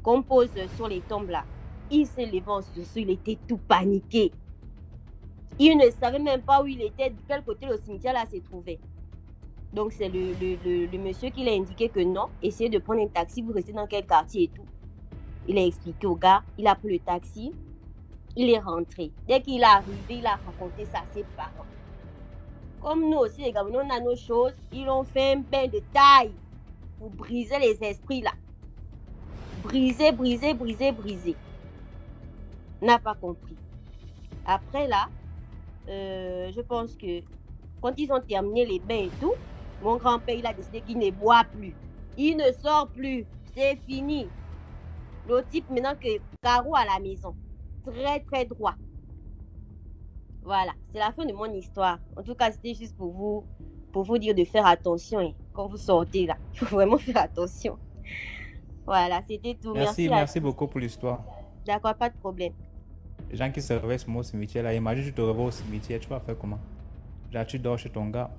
Speaker 9: qu'on pose sur les tombes là. Il s'est levé en sursaut. Il était tout paniqué. Il ne savait même pas où il était, de quel côté le cimetière là se trouvait. Donc c'est le monsieur qui l'a indiqué que non, essayez de prendre un taxi, vous restez dans quel quartier et tout. Il a expliqué au gars, il a pris le taxi, il est rentré. Dès qu'il est arrivé, il a raconté ça à ses parents. Comme nous aussi les Gabonais, on a nos choses, ils ont fait un bain de taille pour briser les esprits là. Briser. N'a pas compris. Après là, je pense que quand ils ont terminé les bains et tout, mon grand-père il a décidé qu'il ne boit plus. Il ne sort plus. C'est fini. Le type maintenant que Caro à la maison. Très très droit. Voilà, c'est la fin de mon histoire. En tout cas, c'était juste pour vous dire de faire attention hein, quand vous sortez là. Il faut vraiment faire attention. Voilà, c'était tout.
Speaker 1: Merci beaucoup pour l'histoire.
Speaker 9: D'accord, pas de problème.
Speaker 1: Les gens qui se réveillent sur mon cimetière là, imagine tu te réveilles au cimetière, tu vas faire comment? Là, tu dors chez ton gars.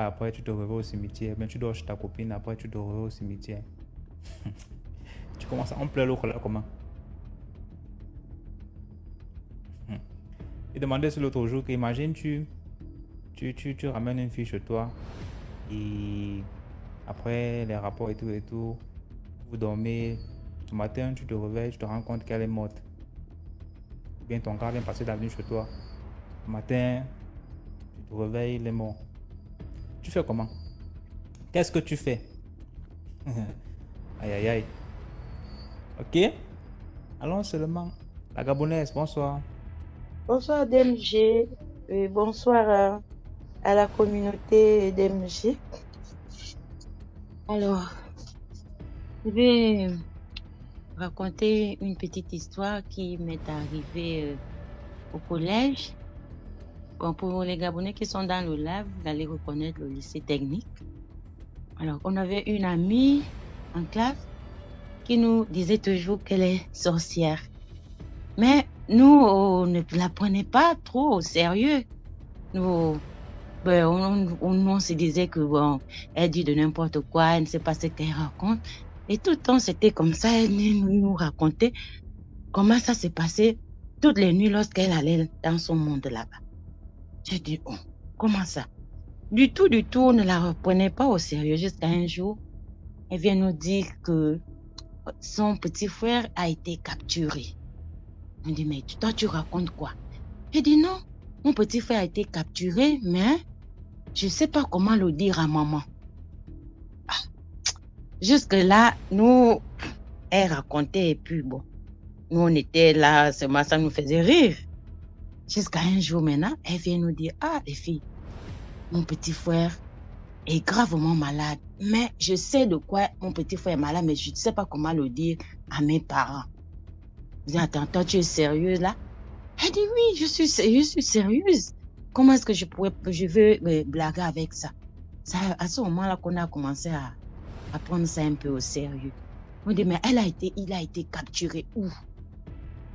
Speaker 1: Après tu te réveilles au cimetière. Bien, tu dors chez ta copine, après tu te réveilles au cimetière. Tu commences à en pleure l'autre là, comment? Il demandait sur l'autre jour qu'imagine tu ramènes une fille chez toi et après les rapports et tout, vous dormez, ce matin tu te réveilles, tu te rends compte qu'elle est morte. Ou bien ton gars vient passer la nuit chez toi, ce matin tu te réveilles, il est mort. Tu fais comment? Qu'est-ce que tu fais? Aïe aïe aïe. Ok? Allons seulement. La Gabonaise, bonsoir.
Speaker 10: Bonsoir DMG, et bonsoir à la communauté DMG. Alors, je vais raconter une petite histoire qui m'est arrivée au collège. Bon, pour les Gabonais qui sont dans le live, vous allez reconnaître le lycée technique. Alors, on avait une amie en classe qui nous disait toujours qu'elle est sorcière. Mais nous, on ne la prenait pas trop au sérieux. Nous, on se disait que bon, elle dit de n'importe quoi, elle ne sait pas ce qu'elle raconte. Et tout le temps, c'était comme ça, elle nous racontait comment ça s'est passé toutes les nuits lorsqu'elle allait dans son monde là-bas. J'ai dit, oh, comment ça? Du tout, on ne la reprenait pas au sérieux. Jusqu'à un jour, elle vient nous dire que son petit frère a été capturé. On dit, mais toi, tu racontes quoi? J'ai dit, non, mon petit frère a été capturé, mais je ne sais pas comment le dire à maman. Ah. Jusque-là, nous, elle racontait et puis bon, nous, on était là, seulement ça nous faisait rire. Jusqu'à un jour maintenant, elle vient nous dire, ah, les filles, mon petit frère est gravement malade, mais je sais de quoi mon petit frère est malade, mais je ne sais pas comment le dire à mes parents. Je dis, attends, toi, tu es sérieuse là? Elle dit, oui, je suis sérieuse. Comment est-ce que je veux blaguer avec ça? C'est à ce moment-là qu'on a commencé à prendre ça un peu au sérieux. On dit, mais il a été capturé où?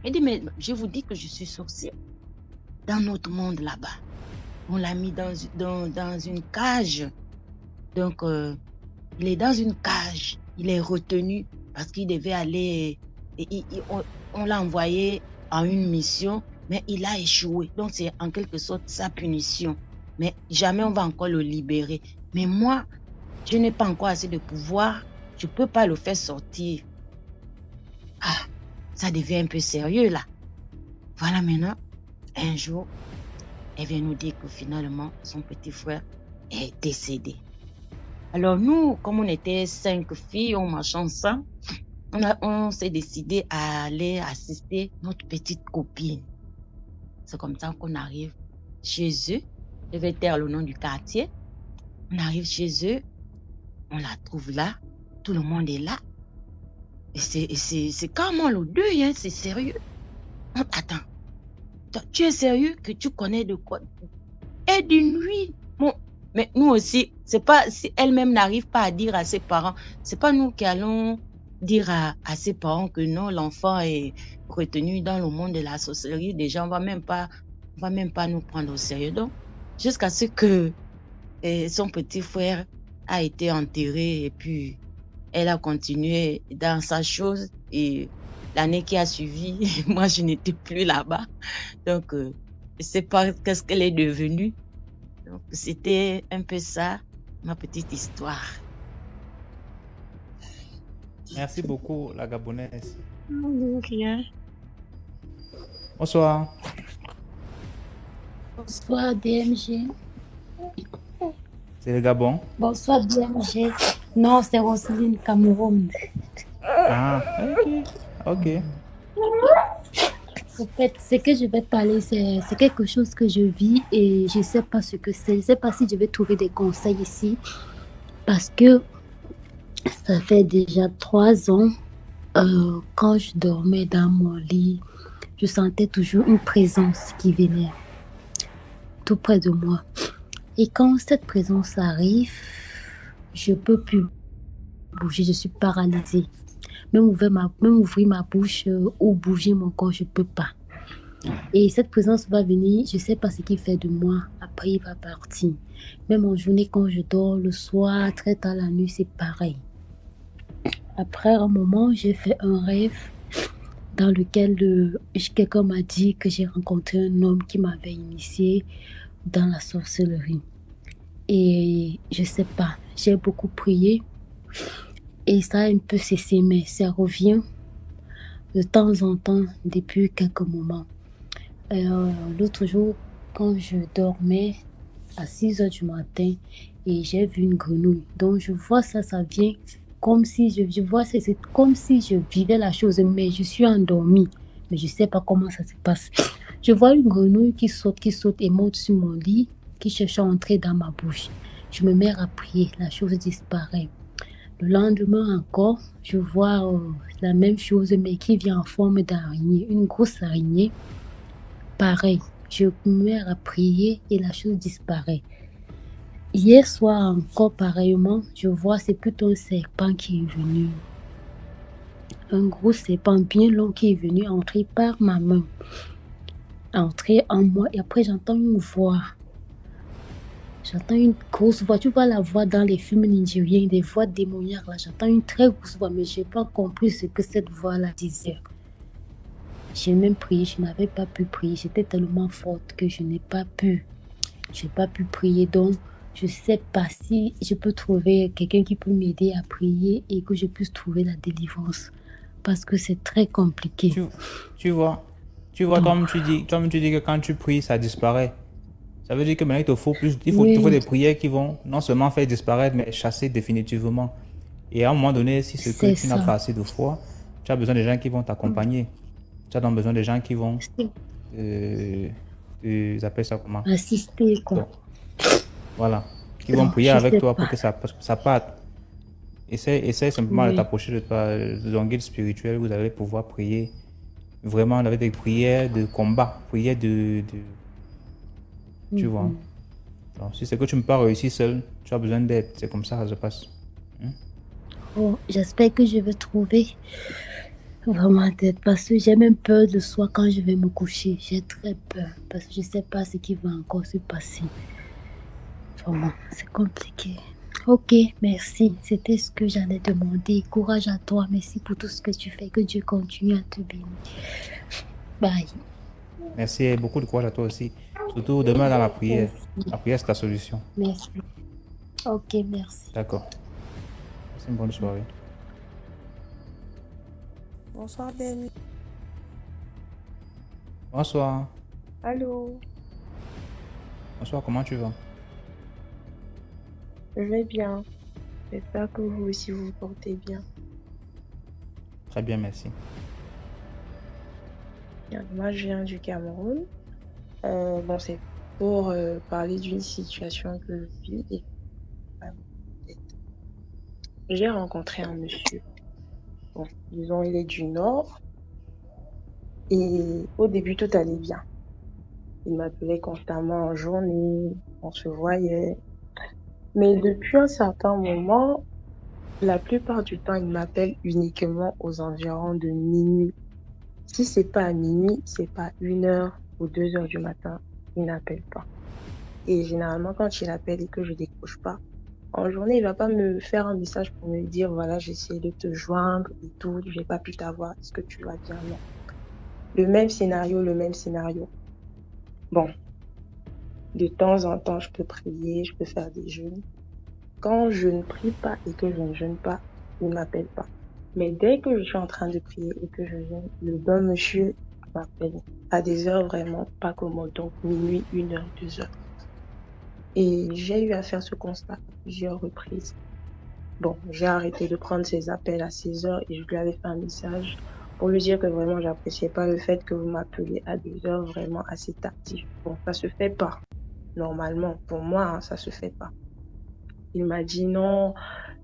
Speaker 10: Elle dit, mais je vous dis que je suis sorcière. Dans notre monde là-bas. On l'a mis dans une cage. Donc, il est dans une cage. Il est retenu parce qu'il devait aller... On l'a envoyé en une mission, mais il a échoué. Donc, c'est en quelque sorte sa punition. Mais jamais on va encore le libérer. Mais moi, je n'ai pas encore assez de pouvoir. Je ne peux pas le faire sortir. Ah, ça devient un peu sérieux là. Voilà maintenant, un jour, elle vient nous dire que finalement, son petit frère est décédé. Alors nous, comme on était 5 filles, on marchait ensemble, on s'est décidé à aller assister notre petite copine. C'est comme ça qu'on arrive chez eux. Je vais taire le nom du quartier. On arrive chez eux, on la trouve là, tout le monde est là. Et c'est carrément le deuil, hein, c'est sérieux. Attends, toi, tu es sérieux que tu connais de quoi? Et d'une nuit, bon, mais nous aussi, c'est pas, si elle-même n'arrive pas à dire à ses parents, c'est pas nous qui allons dire à ses parents que non, l'enfant est retenu dans le monde de la sorcellerie. Déjà, on va même pas nous prendre au sérieux. Donc, jusqu'à ce que son petit frère a été enterré et puis elle a continué dans sa chose et l'année qui a suivi, moi je n'étais plus là-bas. Donc, je ne sais pas qu'est-ce qu'elle est devenue. Donc, c'était un peu ça, ma petite histoire.
Speaker 1: Merci beaucoup, la Gabonaise.
Speaker 10: Rien.
Speaker 1: Bonsoir.
Speaker 11: Bonsoir DMG.
Speaker 1: C'est le Gabon.
Speaker 11: Bonsoir DMG. Non, c'est Roselyne Cameroun.
Speaker 1: Ah, ok.
Speaker 11: En fait, ce que je vais parler, c'est quelque chose que je vis et je ne sais pas ce que c'est. Je ne sais pas si je vais trouver des conseils ici parce que ça fait déjà 3 ans, quand je dormais dans mon lit, je sentais toujours une présence qui venait tout près de moi. Et quand cette présence arrive, je ne peux plus bouger, je suis paralysée. Même ouvrir ma bouche ou bouger mon corps, je ne peux pas. Et cette présence va venir, je ne sais pas ce qu'il fait de moi. Après, il va partir. Même en journée, quand je dors, le soir, très tard la nuit, c'est pareil. Après un moment, j'ai fait un rêve dans lequel quelqu'un m'a dit que j'ai rencontré un homme qui m'avait initié dans la sorcellerie. Et je ne sais pas, j'ai beaucoup prié et ça a un peu cessé, mais ça revient de temps en temps depuis quelques moments. L'autre jour, quand je dormais à 6 heures du matin et j'ai vu une grenouille, donc je vois ça vient comme si je vois, c'est comme si je vivais la chose, mais je suis endormie, mais je ne sais pas comment ça se passe. Je vois une grenouille qui saute et monte sur mon lit, qui cherche à entrer dans ma bouche. Je me mets à prier, la chose disparaît. Le lendemain encore, je vois la même chose, mais qui vient en forme d'araignée, une grosse araignée. Pareil, je me mets à prier et la chose disparaît. Hier soir encore pareillement, je vois c'est plutôt un serpent qui est venu. Un gros serpent bien long qui est venu entrer par ma main. Entrer en moi et après j'entends une voix. J'entends une grosse voix. Tu vois la voix dans les films nigériens, des voix démoniaques là. J'entends une très grosse voix, mais je n'ai pas compris ce que cette voix-là disait. J'ai même prié, je n'avais pas pu prier. J'étais tellement forte que je n'ai pas pu prier. Donc, je ne sais pas si je peux trouver quelqu'un qui peut m'aider à prier et que je puisse trouver la délivrance. Parce que c'est très compliqué.
Speaker 1: Tu vois, comme tu dis que quand tu pries, ça disparaît. Ça veut dire que maintenant, il te faut des prières qui vont non seulement faire disparaître, mais chasser définitivement. Et à un moment donné, si c'est que tu n'as pas assez de foi, tu as besoin de gens qui vont t'accompagner. Tu as donc besoin de gens qui vont... ils appellent ça comment?
Speaker 11: Assister, quoi.
Speaker 1: Donc, voilà. Qui vont prier avec toi pour que ça parte. Essaye simplement de t'approcher de ton guide spirituel. Vous allez pouvoir prier vraiment avec des prières de combat, prières de tu vois. Donc, si c'est que tu ne peux pas réussir seul, tu as besoin d'aide. C'est comme ça que ça se passe.
Speaker 11: Oh, j'espère que je vais trouver vraiment d'aide parce que j'ai même peur le soir quand je vais me coucher. J'ai très peur parce que je ne sais pas ce qui va encore se passer. Vraiment, c'est compliqué. Ok, merci. C'était ce que j'allais demander. Courage à toi. Merci pour tout ce que tu fais. Que Dieu continue à te bénir. Bye.
Speaker 1: Merci et beaucoup de courage à toi aussi. Surtout demain dans la prière.
Speaker 11: Merci.
Speaker 1: La prière, c'est ta solution.
Speaker 11: Merci. Ok, merci.
Speaker 1: D'accord. C'est une bonne soirée.
Speaker 12: Bonsoir, Demi.
Speaker 1: Bonsoir.
Speaker 12: Allô,
Speaker 1: Bonsoir, comment tu vas?
Speaker 12: je vais bien. J'espère que vous aussi vous vous portez bien.
Speaker 1: Très bien, merci.
Speaker 12: Bien, moi, je viens du Cameroun. Bon, c'est pour parler d'une situation que je vis. J'ai rencontré un monsieur. Bon, disons, il est du Nord. Et au début, tout allait bien. Il m'appelait constamment en journée, on se voyait. Mais depuis un certain moment, la plupart du temps, il m'appelle uniquement aux environs de minuit. Si c'est pas à minuit, c'est pas 1h ou 2h du matin, il n'appelle pas. Et généralement, quand il appelle et que je décroche pas, en journée, il va pas me faire un message pour me dire, voilà, j'ai essayé de te joindre et tout, j'ai pas pu t'avoir, est-ce que tu vas bien? Non. Le même scénario, le même scénario. Bon, de temps en temps, je peux prier, je peux faire des jeûnes. Quand je ne prie pas et que je ne jeûne pas, il ne m'appelle pas. Mais dès que je suis en train de prier et que je jeûne, le bon monsieur m'appelle à des heures vraiment pas commodes, donc minuit, 1h, 2h. Et j'ai eu à faire ce constat à plusieurs reprises. Bon, j'ai arrêté de prendre ses appels à 16h et je lui avais fait un message pour lui dire que vraiment j'appréciais pas le fait que vous m'appeliez à des heures vraiment assez tardives. Bon, ça se fait pas. Normalement, pour moi, hein, ça se fait pas. Il m'a dit non,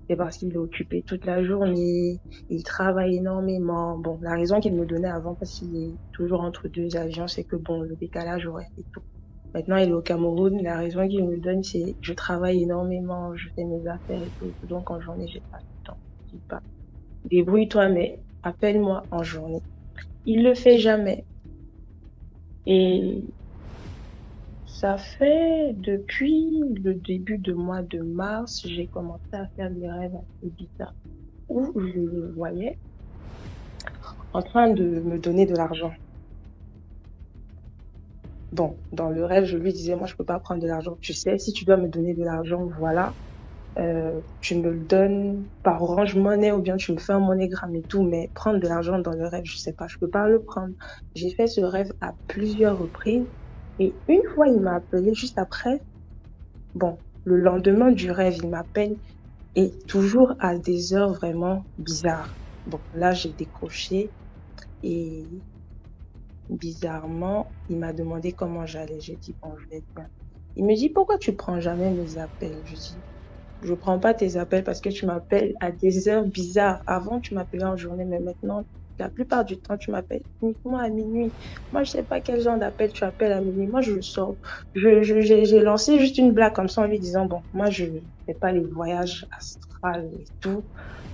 Speaker 12: c'est parce qu'il est occupé toute la journée, il travaille énormément. Bon, la raison qu'il me donnait avant, parce qu'il est toujours entre deux avions, c'est que bon, le décalage horaire et tout. Maintenant, il est au Cameroun, la raison qu'il me donne, c'est je travaille énormément, je fais mes affaires et tout. Donc, en journée, j'ai pas le temps. Je dis pas, débrouille-toi, mais appelle-moi en journée. Il le fait jamais. Et ça fait depuis le début du mois de mars, j'ai commencé à faire des rêves assez bizarres où je le voyais en train de me donner de l'argent. Bon, dans le rêve, je lui disais, moi, je peux pas prendre de l'argent. Tu sais, si tu dois me donner de l'argent, voilà, tu me le donnes par Orange Money ou bien tu me fais un MoneyGram et tout, mais prendre de l'argent dans le rêve, je sais pas, je peux pas le prendre. J'ai fait ce rêve à plusieurs reprises et une fois, il m'a appelé juste après. Bon, le lendemain du rêve, il m'appelle et toujours à des heures vraiment bizarres. Bon, là, j'ai décroché et bizarrement, il m'a demandé comment j'allais. J'ai dit, bon, je vais bien. Il me dit, pourquoi tu prends jamais mes appels? Je dis, je prends pas tes appels parce que tu m'appelles à des heures bizarres. Avant, tu m'appelais en journée, mais maintenant, la plupart du temps, tu m'appelles uniquement à minuit. Moi, je sais pas quel genre d'appel tu appelles à minuit. Moi, je le sors. J'ai lancé juste une blague comme ça en lui disant, bon, moi, je fais pas les voyages astrales et tout.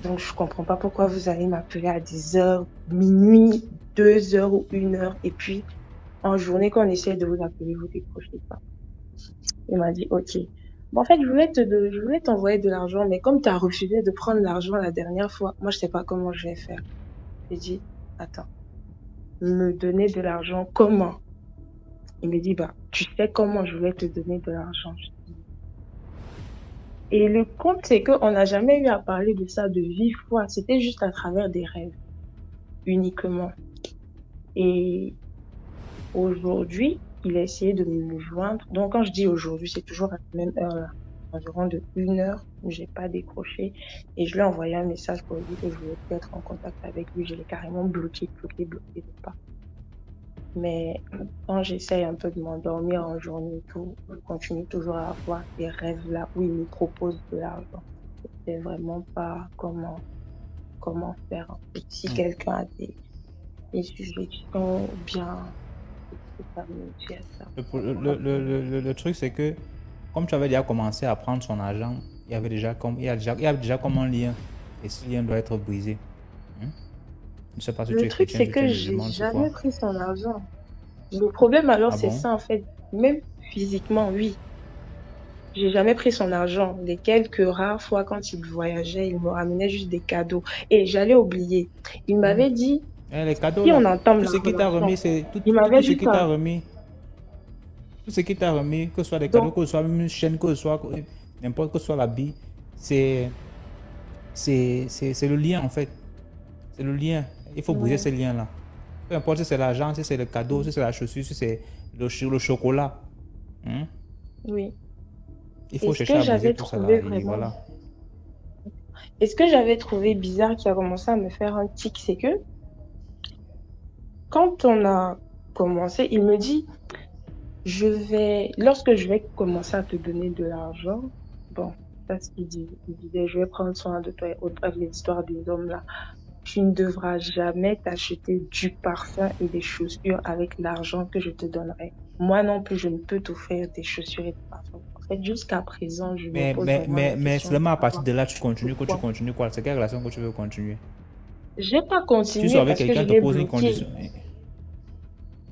Speaker 12: Donc, je comprends pas pourquoi vous allez m'appeler à des heures, minuit, 2h ou 1h. Et puis, en journée, quand on essaie de vous appeler, vous décrochez pas. Il m'a dit, ok. Bon, en fait, je voulais t'envoyer de l'argent, mais comme tu as refusé de prendre l'argent la dernière fois, moi, je sais pas comment je vais faire. J'ai dit, attends, me donner de l'argent, comment? Il me dit, bah, tu sais comment je voulais te donner de l'argent. Et le compte, c'est qu'on n'a jamais eu à parler de ça de vive voix. C'était juste à travers des rêves, uniquement. Et aujourd'hui, il a essayé de me joindre. Donc, quand je dis aujourd'hui, c'est toujours à la même heure là, environ de 1h où j'ai pas décroché. Et je lui ai envoyé un message pour lui dire que je voulais être en contact avec lui. Je l'ai carrément bloqué de pas. Mais quand j'essaye un peu de m'endormir en journée et tout, je continue toujours à avoir des rêves là où il me propose de l'argent. Je sais vraiment pas comment faire. En fait. Si quelqu'un a des suggestions bien, ça me dit ça.
Speaker 1: Le truc, c'est que, comme tu avais déjà commencé à prendre son argent, il y a déjà comme un lien. Et ce lien doit être brisé. Je ne sais pas si tu
Speaker 12: Le
Speaker 1: es
Speaker 12: truc,
Speaker 1: chrétien,
Speaker 12: c'est
Speaker 1: je te
Speaker 12: que
Speaker 1: le
Speaker 12: j'ai
Speaker 1: demande, c'est
Speaker 12: jamais
Speaker 1: quoi?
Speaker 12: pris son argent. Le problème alors,
Speaker 1: Ah
Speaker 12: c'est
Speaker 1: bon?
Speaker 12: ça en fait. Même physiquement, oui. J'ai jamais pris son argent. Les quelques rares fois quand il voyageait, il me ramenait juste des cadeaux. Et j'allais oublier. Il m'avait dit,
Speaker 1: Les cadeaux
Speaker 12: si
Speaker 1: là,
Speaker 12: on entame
Speaker 1: tout
Speaker 12: la
Speaker 1: ce qui t'a
Speaker 12: relation,
Speaker 1: remis, c'est
Speaker 12: il m'avait
Speaker 1: ce
Speaker 12: dit
Speaker 1: qui t'a
Speaker 12: ça.
Speaker 1: remis. Tout ce qui t'a remis, que ce soit des cadeaux,
Speaker 12: Donc,
Speaker 1: que ce soit même une chaîne, que ce soit n'importe que ce soit l'habit, c'est le lien en fait. C'est le lien. Il faut briser
Speaker 12: ouais.
Speaker 1: ces liens-là. Peu importe si c'est l'argent, si c'est le cadeau, si c'est la chaussure, si c'est le chocolat. Hein?
Speaker 12: Oui.
Speaker 1: Il faut
Speaker 12: Et ce
Speaker 1: chercher
Speaker 12: que
Speaker 1: à briser
Speaker 12: j'avais
Speaker 1: tout ça là.
Speaker 12: trouvé
Speaker 1: Et
Speaker 12: vraiment,
Speaker 1: voilà.
Speaker 12: et ce que j'avais trouvé bizarre qui a commencé à me faire un tic, c'est que quand on a commencé, il me dit, lorsque je vais commencer à te donner de l'argent, bon, c'est ce qu'il dit. Il disait, je vais prendre soin de toi et autres, les histoires des hommes là. Tu ne devras jamais t'acheter du parfum et des chaussures avec l'argent que je te donnerai. Moi non plus, je ne peux t'offrir des chaussures et des parfums. En fait, jusqu'à présent, je me pose vraiment la
Speaker 1: Mais
Speaker 12: question de
Speaker 1: seulement à partir
Speaker 12: savoir
Speaker 1: de là, tu continues
Speaker 12: pourquoi.
Speaker 1: quoi? C'est quelle relation que tu veux continuer?
Speaker 12: J'ai pas
Speaker 1: Tu
Speaker 12: continué
Speaker 1: sors avec
Speaker 12: parce que je
Speaker 1: quelqu'un, te
Speaker 12: l'ai
Speaker 1: pose une
Speaker 12: bloqué.
Speaker 1: condition.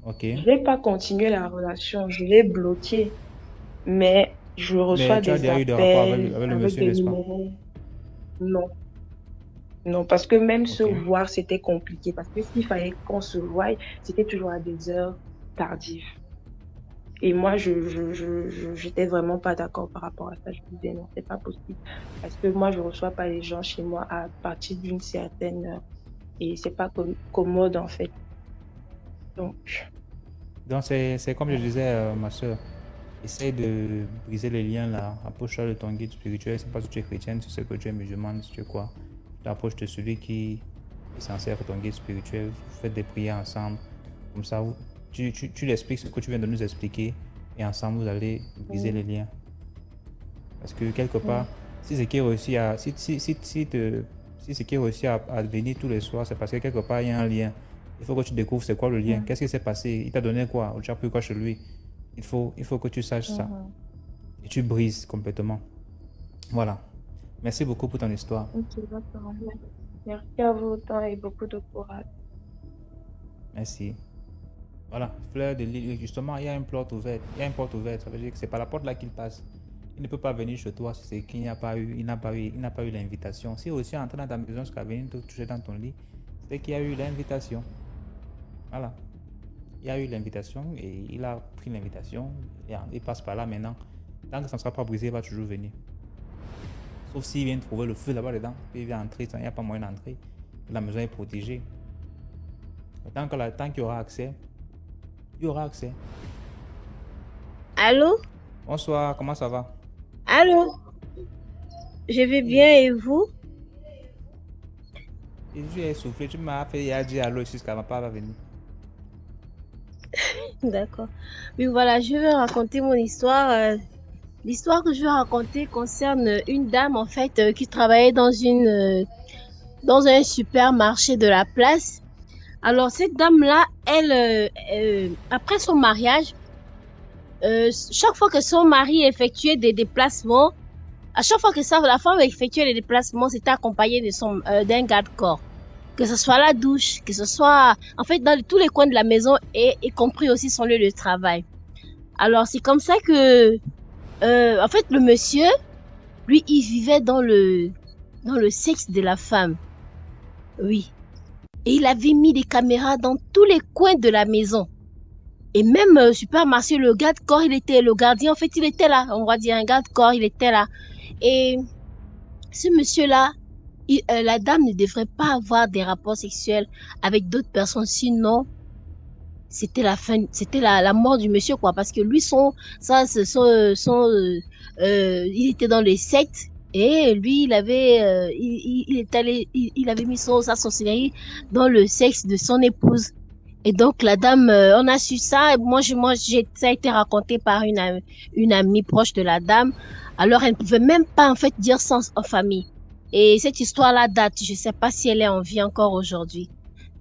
Speaker 1: Ok.
Speaker 12: Je n'ai pas continué la relation, je l'ai bloqué. Mais je reçois
Speaker 1: Mais tu as
Speaker 12: des
Speaker 1: déjà eu des rapports
Speaker 12: appels
Speaker 1: avec le
Speaker 12: avec
Speaker 1: monsieur,
Speaker 12: des
Speaker 1: n'est-ce pas?
Speaker 12: numéros. Non, non, parce que même se
Speaker 1: Ok.
Speaker 12: voir, c'était compliqué. Parce que s'il fallait qu'on se voie, c'était toujours à des heures tardives. Et moi, j'étais vraiment pas d'accord par rapport à ça. Je me disais, non, c'est pas possible. Parce que moi, je reçois pas les gens chez moi à partir d'une certaine heure. Et c'est pas commode, en fait. Donc,
Speaker 1: Donc, c'est comme je disais, ma soeur. Essaye de briser les liens là. Approche-toi de ton guide spirituel. Je ne sais pas si tu es chrétienne, si c'est que tu es musulmane, si tu es quoi. Tu t'approches de celui qui est censé être ton guide spirituel. Vous faites des prières ensemble. Comme ça, tu lui expliques ce que tu viens de nous expliquer. Et ensemble, vous allez briser les liens. Parce que quelque part, si ce qui réussit à, si ce qui réussit à venir tous les soirs, c'est parce que quelque part, il y a un lien. Il faut que tu découvres c'est quoi le lien. Qu'est-ce qui s'est passé? Il t'a donné quoi? Ou tu as pris quoi chez lui? Il faut que tu saches ça. Et tu brises complètement. Voilà. Merci beaucoup pour ton histoire.
Speaker 12: ok, d'accord. Merci à vous autant et beaucoup de courage.
Speaker 1: Merci. Voilà. Fleur de lys, justement, il y a une porte ouverte. Il y a une porte ouverte. Ça veut dire que c'est par la porte là qu'il passe. Il ne peut pas venir chez toi si c'est qu'il n'y a pas eu, il n'a pas eu l'invitation. Si aussi entrer dans ta maison jusqu'à venir te toucher dans ton lit, c'est qu'il y a eu l'invitation. Voilà. Il y a eu l'invitation et il a pris l'invitation. Et il passe par là maintenant. Tant que ça ne sera pas brisé, il va toujours venir. Sauf s'il vient trouver le feu là-bas dedans. Puis il vient entrer, il n'y a pas moyen d'entrer. La maison est protégée. Mais tant qu'il y aura accès, il y aura accès.
Speaker 9: Allô?
Speaker 1: Bonsoir, comment ça va?
Speaker 9: Allô? Je vais bien et vous?
Speaker 1: Et je suis essoufflé. Tu m'as fait hier dire allô jusqu'à ma part va venir.
Speaker 9: D'accord. Oui, voilà, je vais raconter mon histoire. L'histoire que je vais raconter concerne une dame, en fait, qui travaillait dans un supermarché de la place. Alors, cette dame-là, après son mariage, chaque fois que son mari effectuait des déplacements, à chaque fois que la femme effectuait les déplacements, c'était accompagné d'un garde-corps. Que ce soit la douche, que ce soit, en fait, dans tous les coins de la maison, et y compris aussi son lieu de travail. Alors, c'est comme ça que, en fait, le monsieur, lui, il vivait dans le sexe de la femme. Oui. Et il avait mis des caméras dans tous les coins de la maison. Et même supermarché, le garde-corps, le gardien, en fait, il était là. On va dire un garde-corps, il était là. Et ce monsieur-là, la dame ne devrait pas avoir des rapports sexuels avec d'autres personnes, sinon c'était la mort du monsieur, quoi. Parce que lui, il était dans les sectes. Et lui, il avait mis sa sorcellerie dans le sexe de son épouse. Et donc, la dame, on a su ça. Et ça a été raconté par une amie proche de la dame. Alors, elle ne pouvait même pas, en fait, dire ça en famille. Et cette histoire-là date. Je ne sais pas si elle est en vie encore aujourd'hui.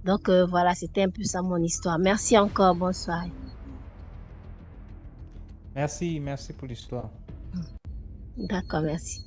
Speaker 9: Donc, voilà, c'était un peu ça mon histoire. Merci encore. Bonsoir.
Speaker 1: Merci pour l'histoire.
Speaker 9: D'accord, merci.